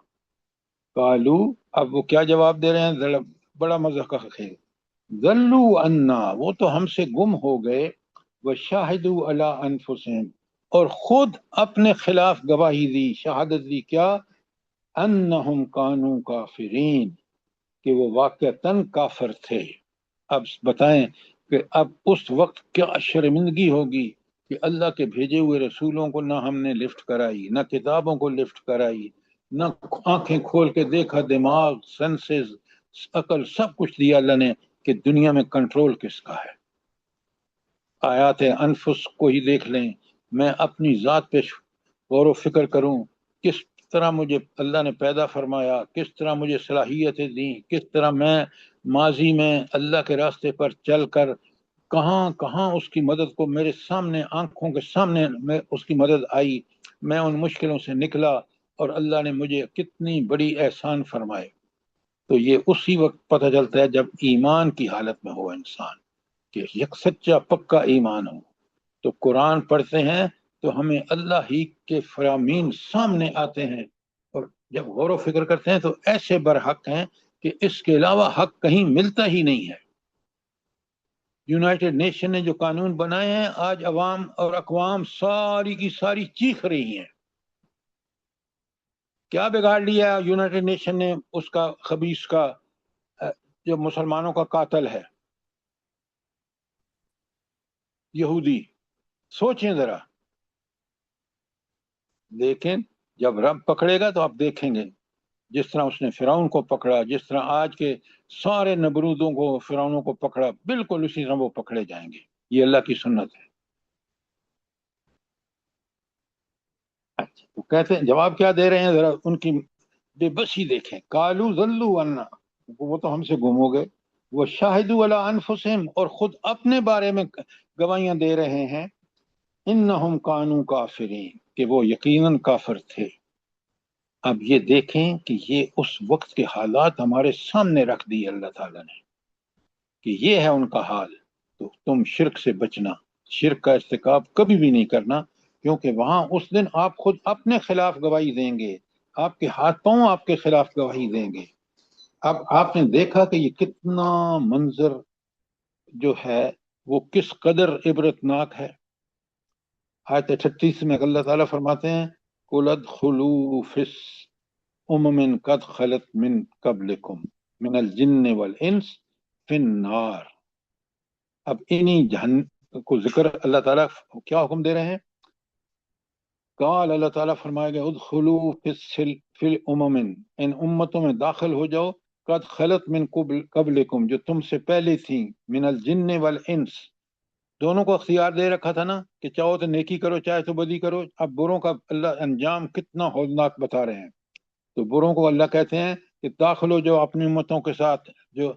S1: قالوا، اب وہ کیا جواب دے رہے ہیں؟ بڑا مزہ کا خیل. ذلوا عنا، وہ تو ہم سے گم ہو گئے، وشاہدوا علی انفسہم، اور خود اپنے خلاف گواہی دی، شہادت دی. کیا؟ انہم کانوا کافرین، کہ وہ واقعتاً کافر تھے. اب بتائیں کہ اب اس وقت کیا شرمندگی ہوگی کہ اللہ کے بھیجے ہوئے رسولوں کو نہ ہم نے لفٹ کرائی، نہ کتابوں کو لفٹ کرائی، نہ آنکھیں کھول کے دیکھا، دماغ، سینسز، عقل، سب کچھ دیا اللہ نے کہ دنیا میں کنٹرول کس کا ہے۔ آیات انفس کو ہی دیکھ لیں، میں اپنی ذات پہ غور و فکر کروں، کس طرح مجھے اللہ نے پیدا فرمایا، کس طرح مجھے صلاحیتیں دیں، کس طرح میں ماضی میں اللہ کے راستے پر چل کر کہاں کہاں اس کی مدد کو میرے سامنے، آنکھوں کے سامنے میں اس کی مدد آئی، میں ان مشکلوں سے نکلا اور اللہ نے مجھے کتنی بڑی احسان فرمائے۔ تو یہ اسی وقت پتہ چلتا ہے جب ایمان کی حالت میں ہو انسان، کہ یک سچا پکا ایمان ہو۔ تو قرآن پڑھتے ہیں تو ہمیں اللہ ہی کے فرامین سامنے آتے ہیں، اور جب غور و فکر کرتے ہیں تو ایسے برحق ہیں کہ اس کے علاوہ حق کہیں ملتا ہی نہیں ہے۔ یونائٹڈ نیشن نے جو قانون بنائے ہیں، آج عوام اور اقوام ساری کی ساری چیخ رہی ہیں۔ کیا بگاڑ لیا یونائٹڈ نیشن نے اس کا خبیث کا، جو مسلمانوں کا قاتل ہے، یہودی؟ سوچیں ذرا۔ لیکن جب رب پکڑے گا تو آپ دیکھیں گے، جس طرح اس نے فرعون کو پکڑا، جس طرح آج کے سارے نبرودوں کو، فرعونوں کو پکڑا، بالکل اسی طرح وہ پکڑے جائیں گے۔ یہ اللہ کی سنت ہے۔ اچھا، تو کہتے ہیں جواب کیا دے رہے ہیں، ذرا ان کی بے بسی دیکھیں۔ قالوا ضلوا عنا، وہ تو ہم سے گم ہو گئے، وہ شاہدوا علی انفسہم، اور خود اپنے بارے میں گواہیاں دے رہے ہیں، انہم کانوا کافرین، کہ وہ یقیناً کافر تھے۔ اب یہ دیکھیں کہ یہ اس وقت کے حالات ہمارے سامنے رکھ دی اللہ تعالیٰ نے، کہ یہ ہے ان کا حال۔ تو تم شرک سے بچنا، شرک کا ارتکاب کبھی بھی نہیں کرنا، کیونکہ وہاں اس دن آپ خود اپنے خلاف گواہی دیں گے، آپ کے ہاتھ پاؤں آپ کے خلاف گواہی دیں گے۔ اب آپ نے دیکھا کہ یہ کتنا منظر جو ہے وہ کس قدر عبرتناک ہے۔ آیت 38 میں اللہ تعالیٰ فرماتے ہیں قُلْ ادْخُلُوا فِي أُمَمٍ قَدْ خَلَتْ مِن قَبْلِكُم مِنَ الْجِنِّ وَالْإِنسِ فِي النَّارِ۔ اب انہی جہنم کو ذکر اللہ تعالیٰ کیا حکم دے رہے ہیں؟ قال، اللہ تعالیٰ فرمائے گا ادخلوا فی الامم، ان امتوں میں داخل ہو جاؤ، قد خلت من قبلکم، جو تم سے پہلے تھیں، من الجن والانس، دونوں کو اختیار دے رکھا تھا نا کہ چاہو تو نیکی کرو چاہے تو بدی کرو۔ اب بروں کا اللہ انجام کتنا ہولناک بتا رہے ہیں۔ تو بروں کو اللہ کہتے ہیں کہ داخل ہو جو اپنی امتوں کے ساتھ جو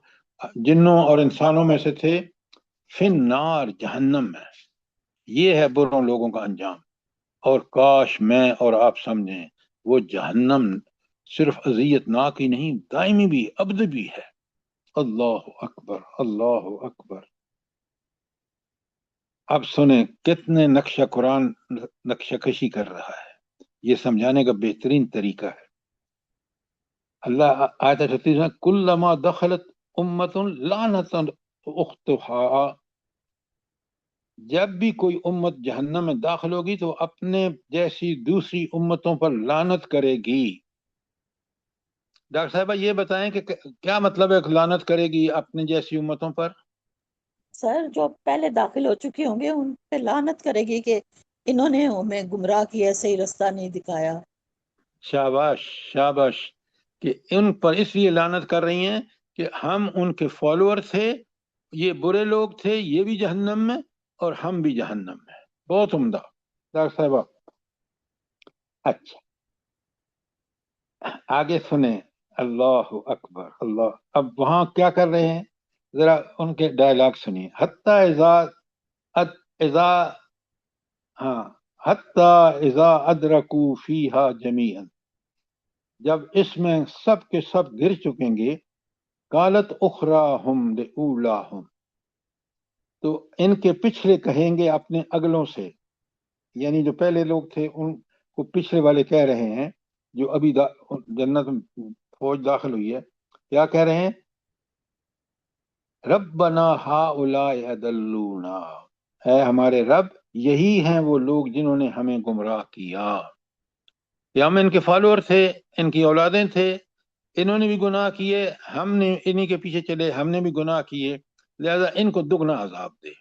S1: جنوں اور انسانوں میں سے تھے، فی النار، جہنم میں۔ یہ ہے بروں لوگوں کا انجام۔ اور کاش میں اور آپ سمجھیں وہ جہنم صرف اذیت ناک ہی نہیں، دائمی بھی، ابد بھی ہے۔ اللہ اکبر، اللہ اکبر۔ اب سنیں کتنے نقشہ قرآن نقشہ کشی کر رہا ہے، یہ سمجھانے کا بہترین طریقہ ہے۔ اللہ آیت 36 میں کلما دخلت امت لعنت اختہا، جب بھی کوئی امت جہنم میں داخل ہوگی تو اپنے جیسی دوسری امتوں پر لعنت کرے گی۔ ڈاکٹر صاحبہ یہ بتائیں کہ کیا مطلب ہے لعنت کرے گی اپنے جیسی امتوں پر؟
S3: سر جو پہلے داخل ہو چکی ہوں گے ان پہ لعنت کرے گی کہ انہوں نے ہمیں گمراہ کیا، صحیح رستہ نہیں دکھایا۔
S1: شاباش شاباش، کہ ان پر اس لیے لعنت کر رہی ہیں کہ ہم ان کے فالوور تھے، یہ برے لوگ تھے، یہ بھی جہنم میں اور ہم بھی جہنم میں۔ بہت عمدہ ڈاکٹر صاحبہ۔ اچھا آگے سنیں، اللہ اکبر اللہ۔ اب وہاں کیا کر رہے ہیں، ذرا ان کے ڈائلاگ سنیے۔ حتی اذا ادرکوا فیہا جمیعا، جب اس میں سب کے سب گر چکیں گے، قالت اخراہم لأولاہم، تو ان کے پچھلے کہیں گے اپنے اگلوں سے، یعنی جو پہلے لوگ تھے ان کو پچھلے والے کہہ رہے ہیں، جو ابھی جنت میں فوج داخل ہوئی ہے، کیا کہہ رہے ہیں؟ ربنا ہؤلاء اضلونا، اے ہمارے رب یہی ہیں وہ لوگ جنہوں نے ہمیں گمراہ کیا، کہ ہم ان کے فالوور تھے، ان کی اولادیں تھے، انہوں نے بھی گناہ کیے، ہم نے انہی کے پیچھے چلے، ہم نے بھی گناہ کیے، لہذا ان کو دگنا عذاب دے۔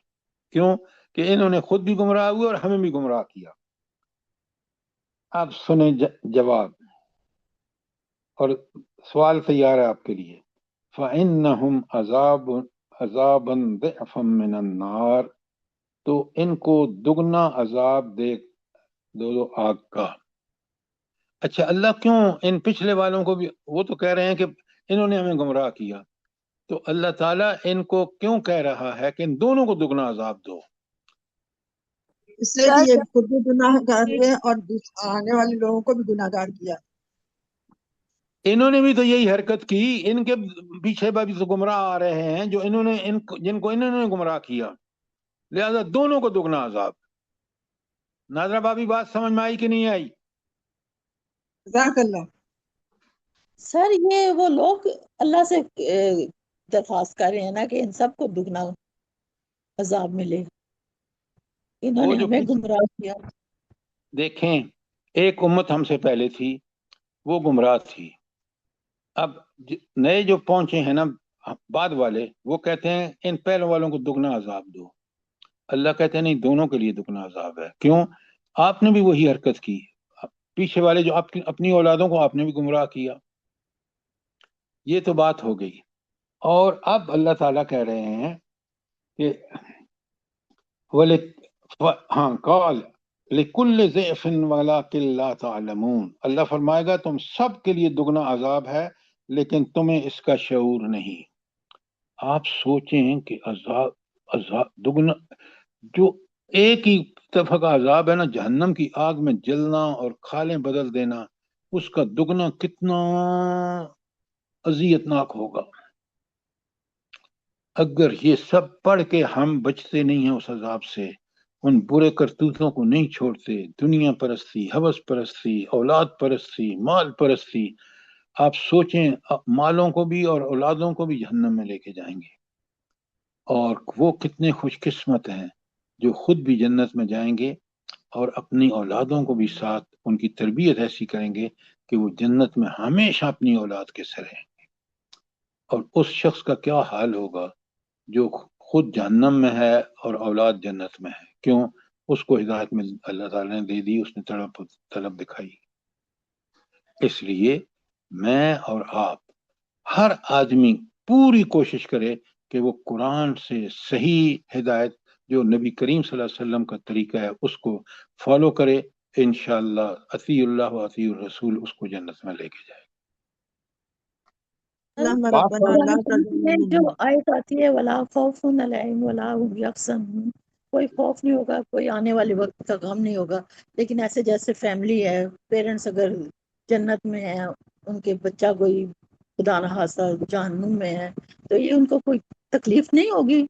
S1: کیوں؟ کہ انہوں نے خود بھی گمراہ ہوئے اور ہمیں بھی گمراہ کیا۔ اب سنیں جواب، اور سوال تیار ہے آپ کے لیے۔ فَإِنَّهُمْ عَذَابًا ضِعْفًا مِّنَ النَّارِ، تو ان کو دگنا عذاب دے دو آگ کا۔ اچھا، اللہ کیوں ان پچھلے والوں کو بھی، وہ تو کہہ رہے ہیں کہ انہوں نے ہمیں گمراہ کیا، تو اللہ تعالیٰ ان کو کیوں کہہ رہا ہے کہ ان دونوں کو دگنا عذاب دو؟
S3: اس لیے کہ یہ خود بھی گناہ گار ہوئے اور آنے والے لوگوں کو بھی گناہ گار کیا۔
S1: انہوں نے بھی تو یہی حرکت کی، ان کے پیچھے بھی تو گمراہ آ رہے ہیں جو انہوں نے جن کو انہوں نے گمراہ کیا، لہذا دونوں کو دگنا عذاب۔ ناظرہ بابی بات سمجھ میں آئی کہ نہیں آئی؟
S3: جزاک اللہ۔ سر یہ وہ لوگ اللہ سے درخواست کر رہے ہیں نا کہ ان سب کو دگنا عذاب ملے، انہوں
S1: وہ
S3: نے
S1: جو
S3: ہمیں گمراہ کیا۔
S1: دیکھیں، ایک امت ہم سے پہلے تھی، وہ گمراہ تھی۔ اب نئے جو پہنچے ہیں نا بعد والے، وہ کہتے ہیں ان پہلے والوں کو دگنا عذاب دو۔ اللہ کہتے ہیں نہیں، دونوں کے لیے دگنا عذاب ہے۔ کیوں؟ آپ نے بھی وہی حرکت کی، پیچھے والے جو اپنی اولادوں کو آپ نے بھی گمراہ کیا۔ یہ تو بات ہو گئی۔ اور اب اللہ تعالیٰ کہہ رہے ہیں کہ ہاں قال لِكُلِّ ضِعْفٍ وَلَكِنْ لَا تَعْلَمُونَ، اللہ فرمائے گا تم سب کے لیے دگنا عذاب ہے لیکن تمہیں اس کا شعور نہیں۔ آپ سوچیں کہ عذاب دگنا، جو ایک ہی دفعہ کا عذاب ہے نا، جہنم کی آگ میں جلنا اور کھالیں بدل دینا، اس کا دگنا کتنا اذیتناک ہوگا۔ اگر یہ سب پڑھ کے ہم بچتے نہیں ہیں اس عذاب سے، ان برے کرتوتوں کو نہیں چھوڑتے، دنیا پرستی، ہوس پرستی، اولاد پرستی، مال پرستی، آپ سوچیں مالوں کو بھی اور اولادوں کو بھی جہنم میں لے کے جائیں گے۔ اور وہ کتنے خوش قسمت ہیں جو خود بھی جنت میں جائیں گے اور اپنی اولادوں کو بھی ساتھ ان کی تربیت ایسی کریں گے کہ وہ جنت میں ہمیشہ اپنی اولاد کے سر ہیں۔ اور اس شخص کا کیا حال ہوگا جو خود جہنم میں ہے اور اولاد جنت میں ہے؟ کیوں؟ اس کو ہدایت میں اللہ تعالیٰ نے دے دی، اس نے طلب دکھائی۔ اس لیے میں اور آپ، ہر آدمی پوری کوشش کرے کہ وہ قرآن سے صحیح ہدایت جو نبی کریم صلی اللہ علیہ وسلم کا طریقہ ہے اس کو فالو کرے، انشاءاللہ اطیع اللہ و اطیع الرسول اس کو جنت میں لے کے جائے۔
S3: جو آیت آتی ہے وَلَا خَوْفٌ عَلَيْهِمْ وَلَا هُمْ يَحْزَنُونَ، کوئی خوف نہیں ہوگا، کوئی آنے والے وقت کا غم نہیں ہوگا۔ لیکن ایسے جیسے فیملی ہے، پیرنٹس اگر جنت میں ہیں، ان کے بچہ کوئی خدا نہ خاصہ جہنم میں ہے، تو یہ ان کو کوئی تکلیف نہیں ہوگی۔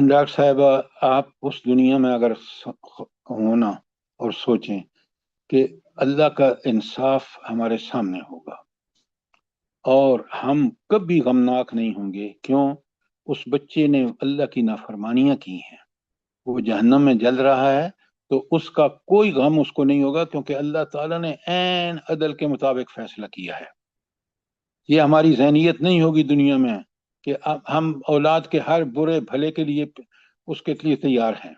S1: ڈاکٹر صاحبہ، آپ اس دنیا میں اگر ہونا اور سوچیں کہ اللہ کا انصاف ہمارے سامنے ہوگا اور ہم کبھی غمناک نہیں ہوں گے۔ کیوں؟ اس بچے نے اللہ کی نافرمانیاں کی ہیں، وہ جہنم میں جل رہا ہے، تو اس کا کوئی غم اس کو نہیں ہوگا، کیونکہ اللہ تعالیٰ نے عین عدل کے مطابق فیصلہ کیا ہے۔ یہ ہماری ذہنیت نہیں ہوگی دنیا میں کہ ہم اولاد کے ہر برے بھلے کے لیے اس کے لیے تیار ہیں۔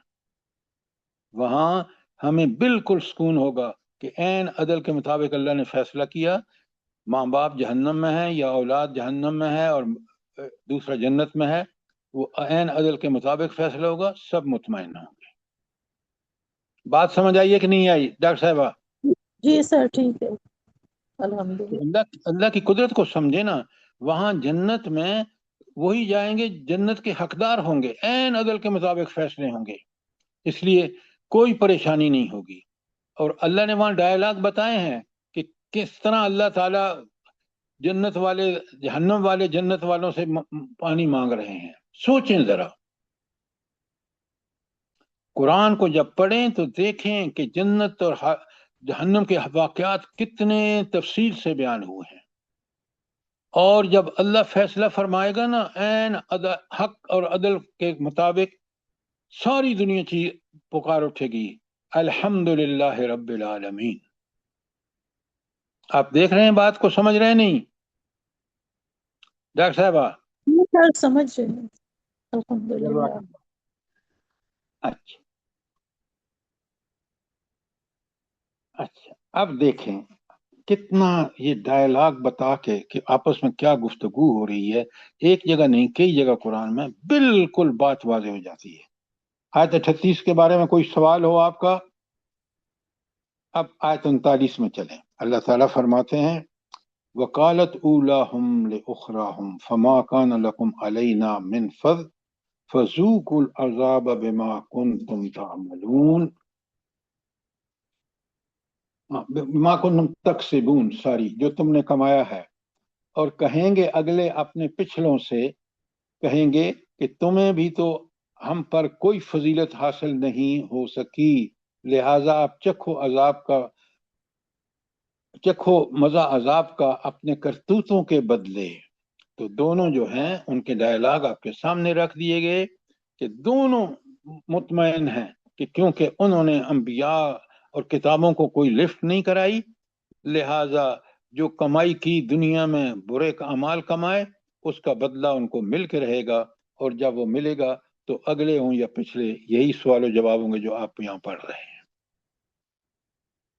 S1: وہاں ہمیں بالکل سکون ہوگا کہ عین عدل کے مطابق اللہ نے فیصلہ کیا، ماں باپ جہنم میں ہے یا اولاد جہنم میں ہے اور دوسرا جنت میں ہے، وہ عین عدل کے مطابق فیصلہ ہوگا، سب مطمئن ہوں گے۔ بات سمجھ آئی ہے کہ نہیں آئی ڈاکٹر صاحبہ؟
S3: جی سر، ٹھیک ہے، الحمدللہ۔
S1: اللہ کی قدرت کو سمجھے نا، وہاں جنت میں وہی جائیں گے جنت کے حقدار ہوں گے، عین عدل کے مطابق فیصلے ہوں گے، اس لیے کوئی پریشانی نہیں ہوگی۔ اور اللہ نے وہاں ڈائلاگ بتائے ہیں کہ کس طرح اللہ تعالیٰ جنت والے جہنم والے جنت والوں سے پانی مانگ رہے ہیں۔ سوچیں ذرا، قرآن کو جب پڑھیں تو دیکھیں کہ جنت اور جہنم کے واقعات کتنے تفصیل سے بیان ہوئے ہیں۔ اور جب اللہ فیصلہ فرمائے گا نا عین حق اور عدل کے مطابق، ساری دنیا کی پکار اٹھے گی، الحمدللہ رب العالمین۔ آپ دیکھ رہے ہیں بات کو، سمجھ رہے ہیں نہیں ڈاکٹر صاحبہ؟
S3: سمجھ رہے ہیں، الحمدللہ۔
S1: اچھا اچھا، اب دیکھیں کتنا یہ ڈائلاگ بتا کے کہ آپس میں کیا گفتگو ہو رہی ہے، ایک جگہ نہیں کئی جگہ قرآن میں بالکل بات واضح ہو جاتی ہے۔ آیت 38 کے بارے میں کوئی سوال ہو آپ کا؟ اب آیت 39 میں چلیں، اللہ تعالیٰ فرماتے ہیں وقالت اولاہم لاخراہم فما کان لکم علینا من فضل فذوقوا العذاب بما کنتم تعملون بما کنتم تکسبون، جو تم نے کمایا ہے، اور کہیں گے اگلے اپنے پچھلوں سے، کہیں گے کہ تمہیں بھی تو ہم پر کوئی فضیلت حاصل نہیں ہو سکی، لہٰذا آپ چکھو مزہ عذاب کا اپنے کرتوتوں کے بدلے۔ تو دونوں جو ہیں ان کے ڈائلاگ آپ کے سامنے رکھ دیے گئے کہ دونوں مطمئن ہیں کہ کیونکہ انہوں نے انبیاء اور کتابوں کو کوئی لفٹ نہیں کرائی، لہٰذا جو کمائی کی دنیا میں برے اعمال کمائے اس کا بدلہ ان کو مل کے رہے گا، اور جب وہ ملے گا تو اگلے ہوں یا پچھلے یہی سوال و جواب ہوں گے جو آپ یہاں پڑھ رہے ہیں۔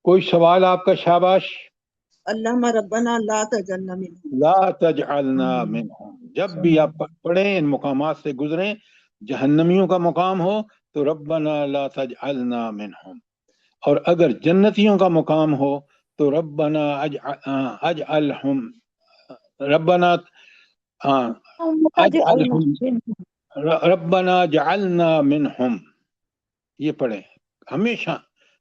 S1: کوئی سوال آپ کا؟ شاباش۔
S7: اللہم ربنا لا تجعلنا منہم،
S1: لا تجعلنا منہم، جب بھی آپ پڑھیں ان مقامات سے گزریں، جہنمیوں کا مقام ہو تو ربنا لا تجعلنا منہم، اور اگر جنتیوں کا مقام ہو تو ربنا اجعلہم، ربنا اجعلہم، ربنا جعلنا منہم، یہ پڑھیں، ہمیشہ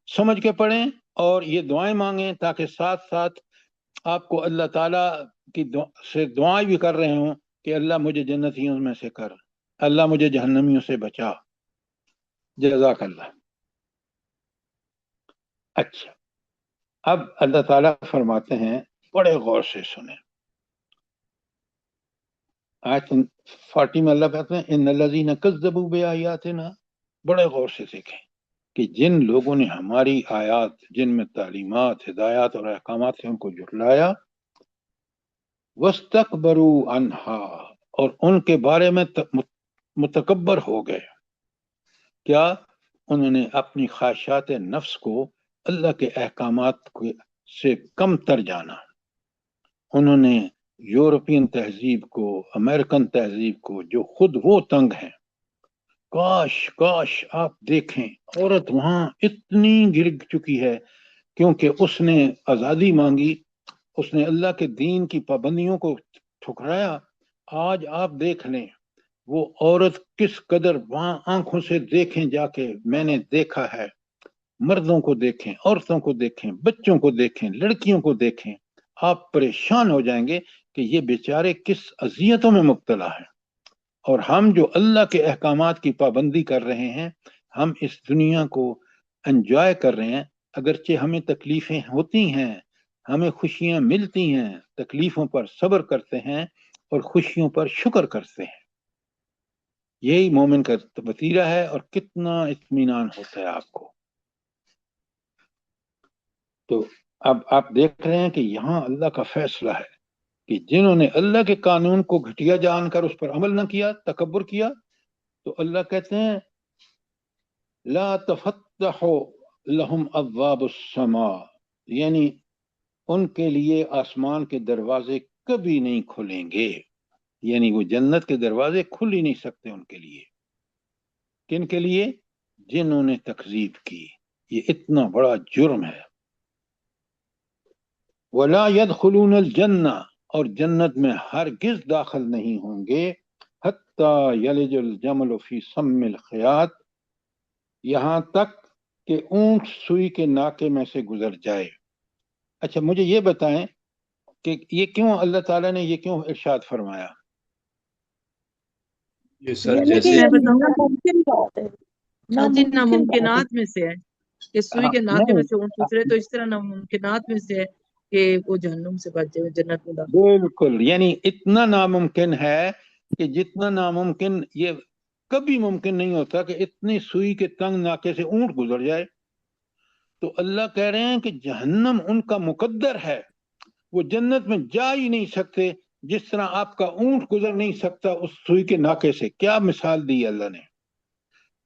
S1: سمجھ کے پڑھیں اور یہ دعائیں مانگیں تاکہ ساتھ ساتھ آپ کو اللہ تعالیٰ کی سے دعائیں بھی کر رہے ہوں کہ اللہ مجھے جنتیوں میں سے کر، اللہ مجھے جہنمیوں سے بچا۔ جزاک اللہ۔ اچھا، اب اللہ تعالیٰ فرماتے ہیں، بڑے غور سے سنیں، آیت 40 میں اللہ کہتے ہیں ان الذین کذبوا بآیاتنا، بڑے غور سے دیکھیں کہ جن لوگوں نے ہماری آیات، جن میں تعلیمات، ہدایات اور احکامات سے ان کو جھٹلایا، وَاسْتَكْبَرُوا عَنْهَا، اور ان کے بارے میں متکبر ہو گئے۔ کیا؟ انہوں نے اپنی خواہشات نفس کو اللہ کے احکامات سے کم تر جانا، انہوں نے یورپین تہذیب کو، امریکن تہذیب کو، جو خود وہ تنگ ہیں، کاش آپ دیکھیں عورت وہاں اتنی گر چکی ہے کیونکہ اس نے آزادی مانگی، اس نے اللہ کے دین کی پابندیوں کو ٹھکرایا۔ آج آپ دیکھ لیں وہ عورت کس قدر وہاں آنکھوں سے دیکھیں، جا کے میں نے دیکھا ہے، مردوں کو دیکھیں، عورتوں کو دیکھیں، بچوں کو دیکھیں، لڑکیوں کو دیکھیں، آپ پریشان ہو جائیں گے کہ یہ بیچارے کس اذیتوں میں مبتلا ہیں۔ اور ہم جو اللہ کے احکامات کی پابندی کر رہے ہیں، ہم اس دنیا کو انجوائے کر رہے ہیں، اگرچہ ہمیں تکلیفیں ہوتی ہیں، ہمیں خوشیاں ملتی ہیں، تکلیفوں پر صبر کرتے ہیں اور خوشیوں پر شکر کرتے ہیں۔ یہی مومن کا وتیرہ ہے، اور کتنا اطمینان ہوتا ہے آپ کو۔ تو اب آپ دیکھ رہے ہیں کہ یہاں اللہ کا فیصلہ ہے کہ جنہوں نے اللہ کے قانون کو گھٹیا جان کر اس پر عمل نہ کیا، تکبر کیا، تو اللہ کہتے ہیں لا تفتح لہم ابواب السماء، یعنی ان کے لیے آسمان کے دروازے کبھی نہیں کھلیں گے، یعنی وہ جنت کے دروازے کھل ہی نہیں سکتے ان کے لیے۔ کن کے لیے؟ جنہوں نے تکذیب کی، یہ اتنا بڑا جرم ہے۔ ولا يدخلون الجنہ، اور جنت میں ہرگز داخل نہیں ہوں گے، حتی یلج الجمل فی سم الخیاط، یہاں تک کہ اونٹ سوئی کے ناکے میں سے گزر جائے۔ اچھا مجھے یہ بتائیں کہ یہ کیوں اللہ تعالیٰ نے یہ کیوں ارشاد فرمایا؟
S2: یہ سر جیسے
S3: ناممکن بات ہے،
S7: جی
S3: ناممکن بات ہے۔
S7: ناممکنات میں سے ہے کہ سوئی کے ناکے میں
S1: نہیں،
S7: سے اونٹ گزرے، تو اس طرح ناممکنات میں سے ہے کہ وہ جہنم سے بچ جائے، جنت میں داخل۔
S1: بالکل، یعنی اتنا ناممکن ہے کہ جتنا ناممکن یہ کبھی ممکن نہیں ہوتا کہ اتنی سوئی کے تنگ ناکے سے اونٹ گزر جائے۔ تو اللہ کہہ رہے ہیں کہ جہنم ان کا مقدر ہے، وہ جنت میں جا ہی نہیں سکتے، جس طرح آپ کا اونٹ گزر نہیں سکتا اس سوئی کے ناکے سے۔ کیا مثال دی اللہ نے!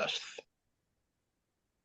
S1: است.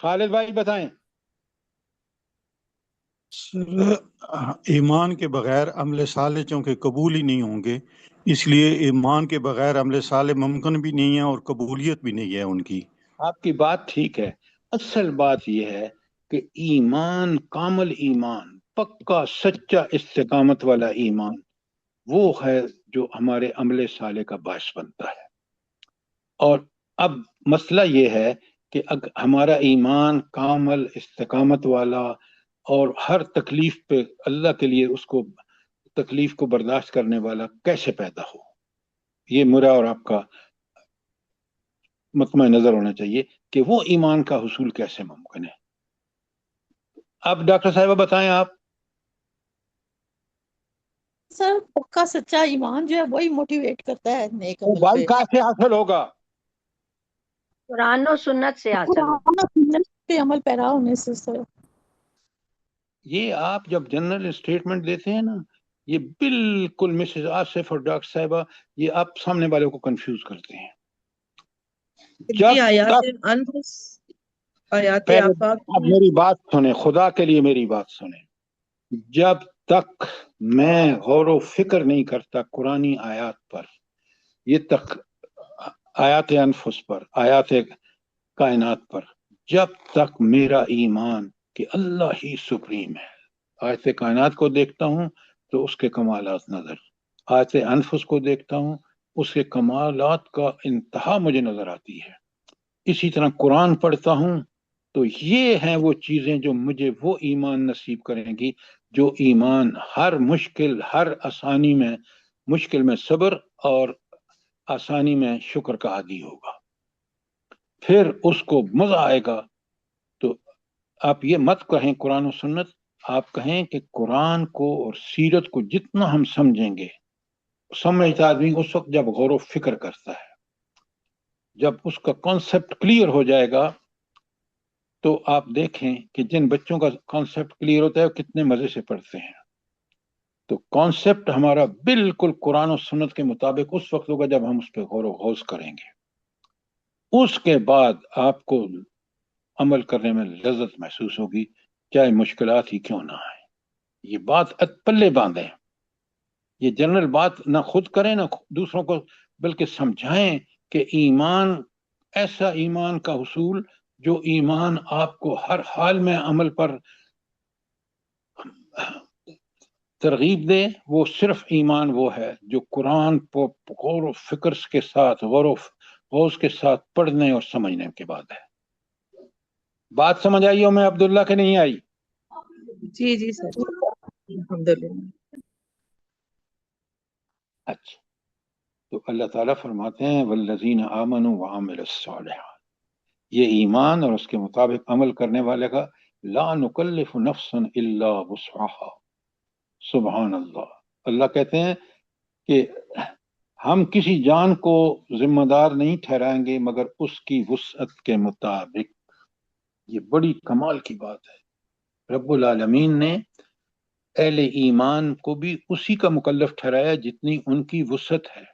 S1: خالد بھائی بتائیں.
S5: ایمان کے بغیر عمل صالح چونکہ قبول ہی نہیں ہوں گے، اس لیے ایمان کے بغیر عمل صالح ممکن بھی نہیں ہے اور قبولیت بھی نہیں ہے ان کی.
S1: آپ کی بات ٹھیک ہے. اصل بات یہ ہے کہ ایمان، کامل ایمان، پکا سچا استقامت والا ایمان وہ ہے جو ہمارے عمل صالح کا باعث بنتا ہے. اور اب مسئلہ یہ ہے کہ ہمارا ایمان کامل استقامت والا اور ہر تکلیف پہ اللہ کے لیے اس کو تکلیف کو برداشت کرنے والا کیسے پیدا ہو، یہ میرا اور آپ کا مطمع نظر ہونا چاہیے کہ وہ ایمان کا حصول کیسے ممکن ہے. اب ڈاکٹر صاحبہ بتائیں آپ.
S3: سر پکا سچا ایمان جو ہے وہی موٹیویٹ کرتا ہے نیک
S1: وہ
S3: عمل
S1: بھائی
S3: پہ.
S1: کہاں سے حاصل ہوگا؟
S6: قرآن و سنت سے حاصل ہو.
S3: قرآن اور سنت پہ عمل پیرا ہونے سے سر.
S1: یہ آپ جب جنرل اسٹیٹمنٹ دیتے ہیں نا، یہ بالکل مسز آصف اور ڈاکٹر صاحبہ یہ آپ سامنے والوں کو کنفیوز کرتے ہیں.
S7: جی آیات انفس، آیات
S1: پہلے
S7: آفاق
S1: اب میری بات سنیں، خدا کے لیے میری بات سنیں. جب تک میں غور و فکر نہیں کرتا قرآنی آیات پر، یہ تک آیات انفس پر، آیات کائنات پر، جب تک میرا ایمان کہ اللہ ہی سپریم ہے، آیت کائنات کو دیکھتا ہوں تو اس کے کمالات نظر، آیت انفس کو دیکھتا ہوں اس کے کمالات کا انتہا مجھے نظر آتی ہے. اسی طرح قرآن پڑھتا ہوں تو یہ ہیں وہ چیزیں جو مجھے وہ ایمان نصیب کریں گی جو ایمان ہر مشکل، ہر آسانی میں، مشکل میں صبر اور آسانی میں شکر کا عادی ہوگا. پھر اس کو مزہ آئے گا. تو آپ یہ مت کہیں قرآن و سنت، آپ کہیں کہ قرآن کو اور سیرت کو جتنا ہم سمجھیں گے، سمجھتا آدمی اس وقت جب غور و فکر کرتا ہے، جب اس کا کانسیپٹ کلیئر ہو جائے گا تو آپ دیکھیں کہ جن بچوں کا کانسیپٹ کلیئر ہوتا ہے وہ کتنے مزے سے پڑھتے ہیں. تو کانسیپٹ ہمارا بالکل قرآن و سنت کے مطابق اس وقت ہوگا جب ہم اس پہ غور و خوض کریں گے. اس کے بعد آپ کو عمل کرنے میں لذت محسوس ہوگی، چاہے مشکلات ہی کیوں نہ آئے. یہ بات پلے باندھیں، یہ جنرل بات نہ خود کریں نہ دوسروں کو، بلکہ سمجھائیں کہ ایمان، ایسا ایمان کا حصول جو ایمان آپ کو ہر حال میں عمل پر ترغیب دے، وہ صرف ایمان وہ ہے جو قرآن کو غور و فکر کے ساتھ، غور و خوض کے ساتھ پڑھنے اور سمجھنے کے بعد ہے. بات سمجھ آئی ہو میں عبداللہ کے نہیں آئی؟
S7: جی جی سر، الحمدللہ.
S1: اچھا، تو اللہ تعالیٰ فرماتے ہیں والذین آمنوا وعملوا الصالحات، یہ ایمان اور اس کے مطابق عمل کرنے والے کا لا نکلف نفسا الا وسعها. سبحان اللہ. اللہ کہتے ہیں کہ ہم کسی جان کو ذمہ دار نہیں ٹھہرائیں گے مگر اس کی وسعت کے مطابق. یہ بڑی کمال کی بات ہے. رب العالمین نے اہل ایمان کو بھی اسی کا مکلف ٹھہرایا جتنی ان کی وسعت ہے.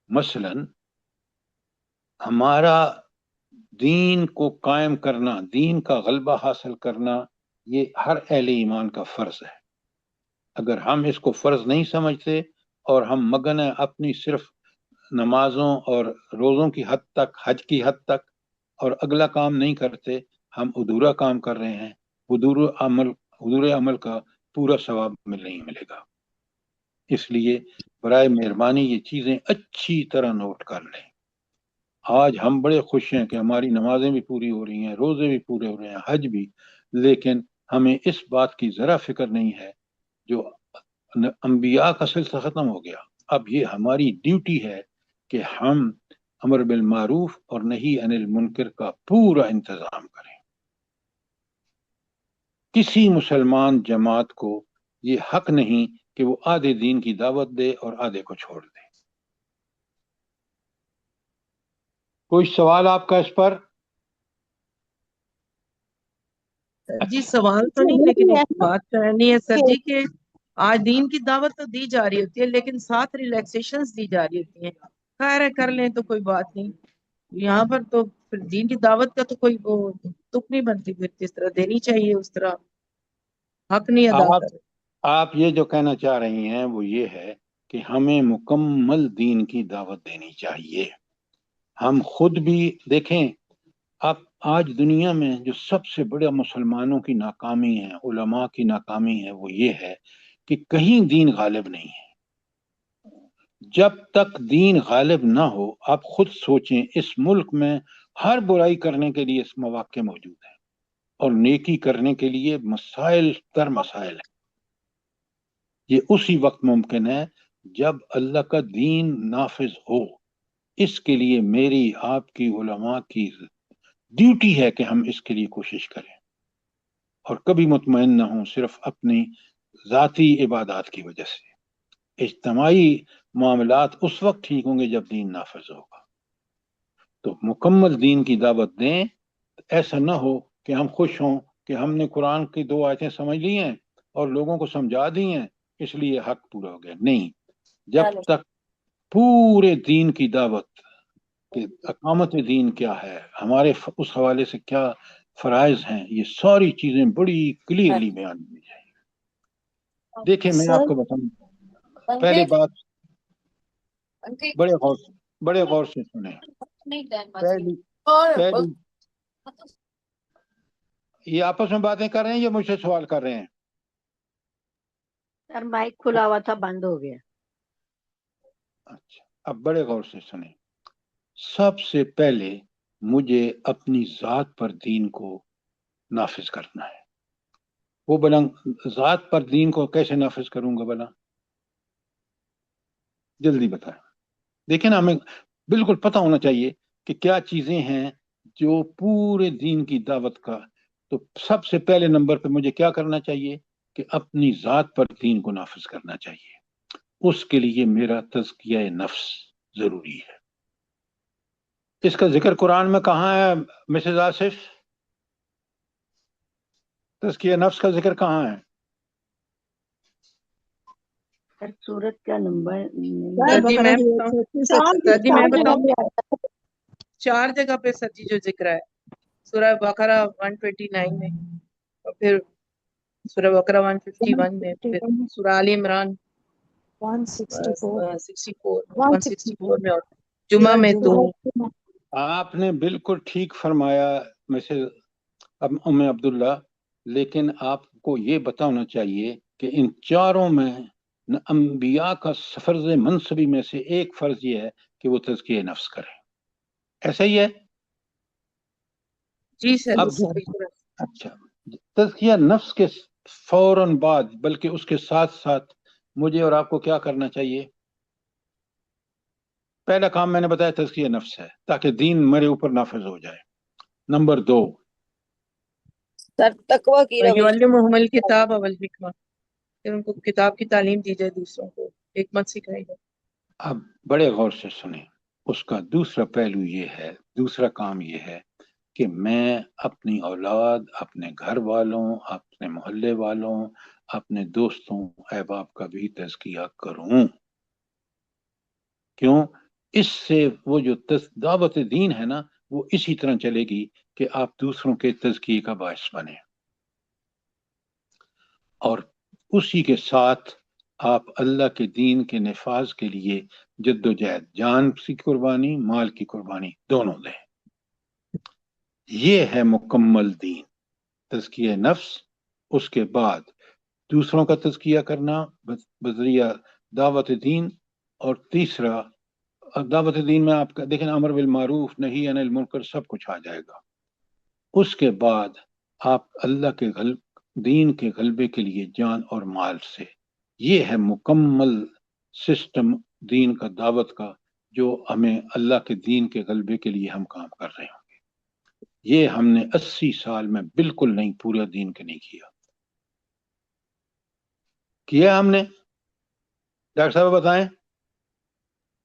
S1: مثلا ہمارا دین کو قائم کرنا، دین کا غلبہ حاصل کرنا، یہ ہر اہل ایمان کا فرض ہے. اگر ہم اس کو فرض نہیں سمجھتے اور ہم مگن ہیں اپنی صرف نمازوں اور روزوں کی حد تک، حج کی حد تک، اور اگلا کام نہیں کرتے، ہم ادھورا کام کر رہے ہیں. حضور عمل کا پورا ثواب نہیں ملے گا. اس لیے برائے مہربانی یہ چیزیں اچھی طرح نوٹ کر لیں. آج ہم بڑے خوش ہیں کہ ہماری نمازیں بھی پوری ہو رہی ہیں، روزے بھی پورے ہو رہے ہیں، حج بھی، لیکن ہمیں اس بات کی ذرا فکر نہیں ہے جو انبیاء کا سلسلہ ختم ہو گیا. اب یہ ہماری ڈیوٹی ہے کہ ہم امر بالمعروف اور نہی عن المنکر کا پورا انتظام کریں. کسی مسلمان جماعت کو یہ حق نہیں کہ وہ آدھے دین کی دعوت دے اور آدھے کو چھوڑ دے. کوئی سوال آپ کا اس پر؟
S7: جی سوال تو نہیں، لیکن ایک بات کرنی ہے سر جی کہ آج دین کی دعوت تو دی جا رہی ہوتی ہے لیکن ساتھ ریلیکسیشنز دی جا رہی ہوتی ہیں. خیر ہے، کر لیں تو کوئی بات نہیں. یہاں پر تو پھر دین کی دعوت کا تو کوئی وہ تک نہیں بنتی، پھر جس طرح دینی چاہیے اس طرح حق نہیں ادا
S1: آپ
S7: کر رہے۔
S1: آپ یہ جو کہنا چاہ رہی ہیں وہ یہ ہے کہ ہمیں مکمل دین کی دعوت دینی چاہیے۔ ہم خود بھی دیکھیں، اب آج دنیا میں جو سب سے بڑا مسلمانوں کی ناکامی ہے، علماء کی ناکامی ہے، وہ یہ ہے کہ کہیں دین غالب نہیں ہے۔ جب تک دین غالب نہ ہو، آپ خود سوچیں، اس ملک میں ہر برائی کرنے کے لیے اس مواقع موجود ہیں اور نیکی کرنے کے لیے مسائل در مسائل ہیں۔ یہ اسی وقت ممکن ہے جب اللہ کا دین نافذ ہو۔ اس کے لیے میری، آپ کی، علماء کی ڈیوٹی ہے کہ ہم اس کے لیے کوشش کریں اور کبھی مطمئن نہ ہوں صرف اپنی ذاتی عبادات کی وجہ سے۔ اجتماعی معاملات اس وقت ٹھیک ہوں گے جب دین نافذ ہوگا۔ تو مکمل دین کی دعوت دیں، ایسا نہ ہو کہ ہم خوش ہوں کہ ہم نے قرآن کی 2 آیتیں سمجھ لی ہیں اور لوگوں کو سمجھا دی ہیں اس لیے حق پورا ہو گیا۔ نہیں، جب تک پورے دین کی دعوت کہ اقامت دین کیا ہے، ہمارے اس حوالے سے کیا فرائض ہیں، یہ ساری چیزیں بڑی کلیئرلی بیان کی جائیں۔ دیکھیں میں آپ کو بتاؤں، پہلی بات بڑے غور سے سنیں۔ پہلی یہ آپس میں باتیں کر رہے ہیں یا مجھ سے سوال کر رہے ہیں؟
S6: سر مائک کھلا ہوا تھا، بند ہو گیا۔
S1: اچھا، اب بڑے غور سے سنیں۔ سب سے پہلے مجھے اپنی ذات پر دین کو نافذ کرنا ہے۔ وہ بلا ذات پر دین کو کیسے نافذ کروں گا بلا؟ جلدی بتائیں۔ دیکھیں نا، ہمیں بالکل پتہ ہونا چاہیے کہ کیا چیزیں ہیں جو پورے دین کی دعوت کا۔ تو سب سے پہلے نمبر پہ مجھے کیا کرنا چاہیے کہ اپنی ذات پر دین کو نافذ کرنا چاہیے۔ اس کے لیے میرا تزکیہ نفس ضروری ہے۔ اس کا ذکر قرآن میں کہاں ہے مسز آصف؟ تزکیہ نفس کا ذکر کہاں ہے؟
S6: سر سورت کا نمبر
S7: سر جی میں بتاؤں 4 جگہ پہ سر جی جو ذکر ہے، سورہ بقرہ 129 میں، اور پھر سورہ بقرہ 151 میں، پھر سورہ آل عمران 164 میں، اور جمعہ میں تو
S1: آپ نے بالکل ٹھیک فرمایا مسز ام عبداللہ، لیکن آپ کو یہ بتانا چاہیے کہ ان چاروں میں انبیاء کا فرض منصبی میں سے ایک فرض یہ ہے کہ وہ تزکیہ نفس کرے۔ ایسا ہی ہے؟
S7: جی سر۔
S1: اچھا، تزکیہ نفس کے فوراً بعد، بلکہ اس کے ساتھ ساتھ مجھے اور آپ کو کیا کرنا چاہیے؟ پہلا کام میں نے بتایا تزکیہ نفس ہے تاکہ دین میرے اوپر نافذ ہو جائے۔ نمبر 2
S4: سر تقوی کی روش،
S7: یعلمہم الکتاب والحکمہ، پھر ان کو کتاب کی تعلیم دی جائے، دوسروں کو حکمت سکھائی جائے۔
S1: اب بڑے غور سے سنیں، اس کا دوسرا پہلو یہ ہے، دوسرا کام یہ ہے کہ میں اپنی اولاد، اپنے گھر والوں، اپنے محلے والوں، اپنے دوستوں، احباب کا بھی تزکیہ کروں۔ کیوں؟ اس سے وہ جو دعوت دین ہے نا، وہ اسی طرح چلے گی کہ آپ دوسروں کے تزکیے کا باعث بنیں، اور اسی کے ساتھ آپ اللہ کے دین کے نفاذ کے لیے جد و جہد، جان کی قربانی، مال کی قربانی دونوں دیں۔ یہ ہے مکمل دین، تزکیہ نفس، اس کے بعد دوسروں کا تزکیہ کرنا بذریعہ دعوت دین، اور تیسرا دعوت دین میں آپ کا دیکھیں امر بالمعروف نہی عن المنکر سب کچھ آ جائے گا۔ اس کے بعد آپ اللہ کے دین کے غلبے کے لیے جان اور مال سے۔ یہ ہے مکمل سسٹم دین کا، دعوت کا، جو ہمیں اللہ کے دین کے غلبے کے لیے ہم کام کر رہے ہوں گے۔ یہ ہم نے 80 سال میں بالکل نہیں، پورا دین کے نہیں کیا ہم نے؟ ڈاکٹر صاحب بتائیں۔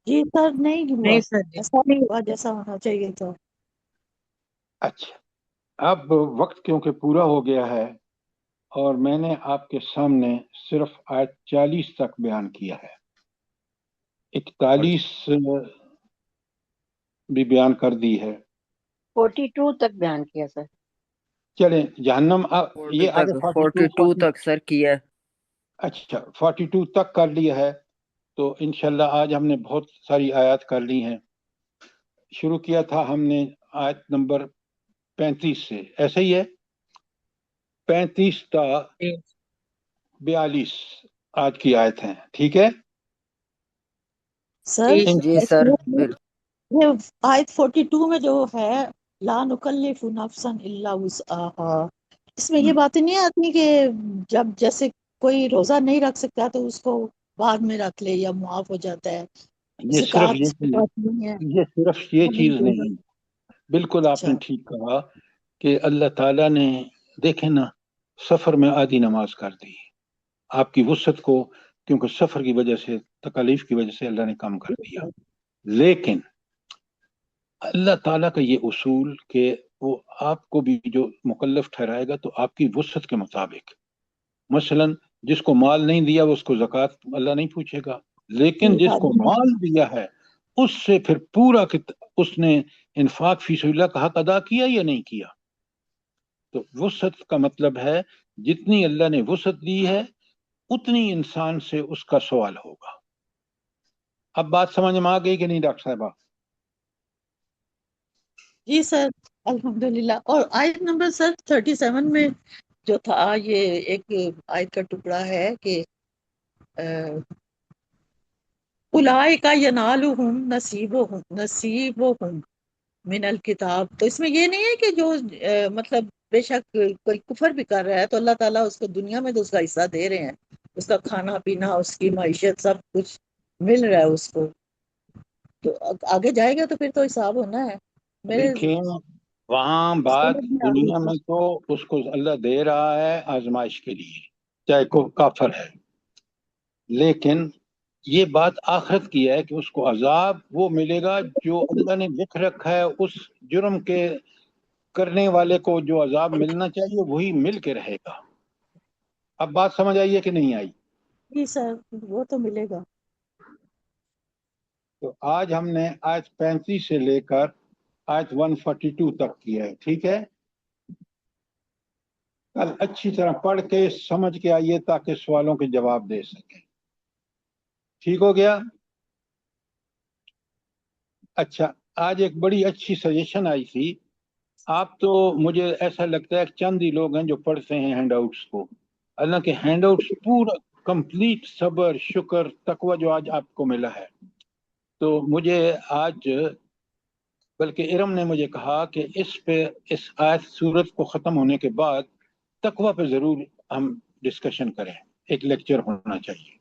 S3: جی سر، نہیں ہوا،
S7: نہیں سر جی۔
S3: ایسا نہیں ہوا جیسا ہونا چاہیے تھا۔
S1: اچھا، اب وقت کیونکہ پورا ہو گیا ہے اور میں نے آپ کے سامنے صرف آیت 40 تک بیان کیا ہے، 41 بھی بیان کر دی ہے،
S6: 42 تک بیان کیا سر.
S1: چلیں جہنم یہ آگے
S8: 42 تک سر کیا ہے.
S1: اچھا 42 تک کر لیا ہے. تو انشاءاللہ آج ہم نے بہت ساری آیات کر لی ہیں. شروع کیا تھا ہم نے آیت نمبر 35 سے، ایسے ہی ہے 35 تا 42 آج کی آیت ہیں، ٹھیک ہے.
S3: سر
S8: جی سر
S3: یہ آیت 42 میں جو ہے لا نکلف نفسا الا وسعها، اس میں یہ باتیں نہیں آتی کہ جب جیسے کوئی روزہ نہیں رکھ سکتا تو اس کو بعد میں رکھ لے یا معاف ہو جاتا ہے.
S1: یہ صرف
S3: زکوٰۃ کی بات نہیں ہے.
S1: یہ صرف یہ چیز نہیں، بالکل آپ نے ٹھیک کہا کہ اللہ تعالیٰ نے دیکھیں نا سفر میں آدھی نماز کر دی آپ کی وسعت کو، کیونکہ سفر کی وجہ سے تکالیف کی وجہ سے اللہ نے کم کر دیا. لیکن اللہ تعالیٰ کا یہ اصول کہ وہ آپ کو بھی جو مکلف ٹھہرائے گا تو آپ کی وسعت کے مطابق، مثلا جس کو مال نہیں دیا اس کو زکوٰۃ اللہ نہیں پوچھے گا، لیکن جس کو مال دیا ہے اس سے پھر پورا اس نے انفاق فی سبیل اللہ کا حق ادا کیا یا نہیں کیا. تو وسعت کا مطلب ہے جتنی اللہ نے وسعت دی ہے اتنی انسان سے اس کا سوال ہوگا. اب بات سمجھ میں آ گئی کہ نہیں ڈاکٹر صاحبہ؟
S3: جی سر الحمدللہ. اور آیت نمبر سر 37 میں جو تھا یہ ایک آیت کا ٹکڑا ہے کہ اولئک ینالہم نصیبہم من الکتاب. تو اس میں یہ نہیں ہے کہ جو مطلب بے شک کوئی کفر بھی کر رہا ہے تو اللہ تعالیٰ اس کو دنیا میں تو اس کا حصہ دے رہے ہیں، اس کا کھانا پینا، اس کی معیشت، سب کچھ مل رہا ہے اس کو. تو آگے جائے گا تو پھر تو حساب ہونا ہے.
S1: دیکھیں وہاں بات دنیا میں تو اس کو اللہ دے رہا ہے آزمائش کے لیے چاہے کو کافر ہے، لیکن یہ بات آخرت کی ہے کہ اس کو عذاب وہ ملے گا جو اللہ نے لکھ رکھا ہے. اس جرم کے کرنے والے کو جو عذاب ملنا چاہیے وہی مل کے رہے گا. اب بات سمجھ آئیے کہ نہیں آئی؟
S3: جی سر وہ تو ملے گا.
S1: تو آج ہم نے آیت 35 سے لے کر آیت 142 تک کی ہے، ٹھیک ہے. کل اچھی طرح پڑھ کے سمجھ کے آئیے تاکہ سوالوں کے جواب دے سکیں. ٹھیک ہو گیا؟ اچھا آج ایک بڑی اچھی سجیشن آئی تھی. آپ تو مجھے ایسا لگتا ہے کہ چند ہی لوگ ہیں جو پڑھتے ہیں ہینڈ آؤٹس کو، اللہ کے ہینڈ آؤٹس پورا کمپلیٹ صبر شکر تقوی جو آج آپ کو ملا ہے. تو مجھے آج بلکہ ارم نے مجھے کہا کہ اس آیت سورت کو ختم ہونے کے بعد تقوی پہ ضرور ہم ڈسکشن کریں، ایک لیکچر ہونا چاہیے.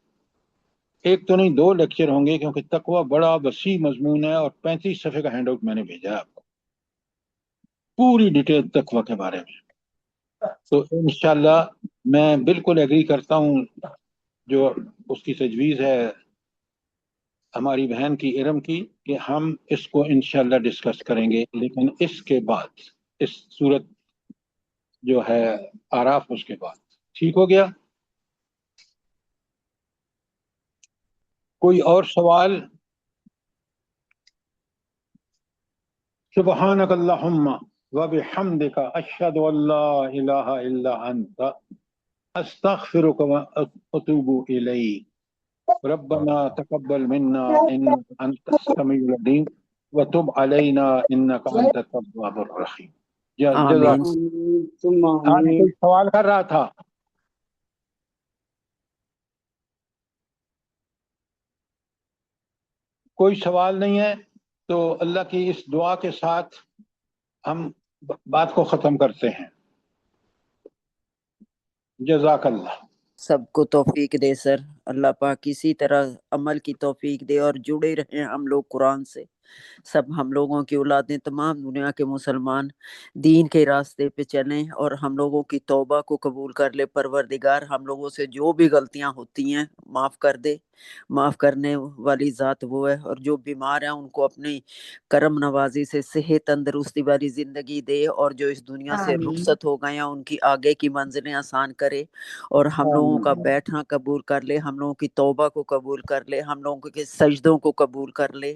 S1: ایک تو نہیں 2 لیکچر ہوں گے کیونکہ تقوی بڑا وسیع مضمون ہے اور 35 صفحے کا ہینڈ آؤٹ میں نے بھیجا ہے آپ کو پوری ڈیٹیل تقوی کے بارے میں. تو انشاءاللہ میں بالکل ایگری کرتا ہوں جو اس کی تجویز ہے ہماری بہن کی ارم کی کہ ہم اس کو انشاءاللہ ڈسکس کریں گے، لیکن اس کے بعد اس صورت جو ہے آراف اس کے بعد. ٹھیک ہو گیا؟ کوئی اور سوال؟ سبحانک اللہم وبحمدک اشہد ان لا الہ الا انت استغفرک واتوب الیک. ربنا تقبل منا انك انت السميع العليم وتب علينا انك انت التواب الرحيم. جزاک. کوئی سوال کر رہا تھا؟ کوئی سوال نہیں ہے تو اللہ کی اس دعا کے ساتھ ہم بات کو ختم کرتے ہیں. جزاک اللہ.
S8: سب کو توفیق دے سر، اللہ پاک اسی طرح عمل کی توفیق دے اور جڑے رہیں ہم لوگ قرآن سے. سب ہم لوگوں کی اولادیں تمام دنیا کے مسلمان دین کے راستے پہ چلیں اور ہم لوگوں کی توبہ کو قبول کر لے. پروردگار ہم لوگوں سے جو بھی غلطیاں ہوتی ہیں معاف کر دے، معاف کرنے والی ذات وہ ہے. اور جو بیمار ہیں ان کو اپنی کرم نوازی سے صحت تندرستی والی زندگی دے، اور جو اس دنیا سے رخصت ہو گئے ہیں ان کی آگے کی منزلیں آسان کرے. اور ہم لوگوں کا بیٹھنا قبول کر لے، ہم لوگوں کی توبہ کو قبول کر لے، ہم لوگوں کے سجدوں کو قبول کر لے،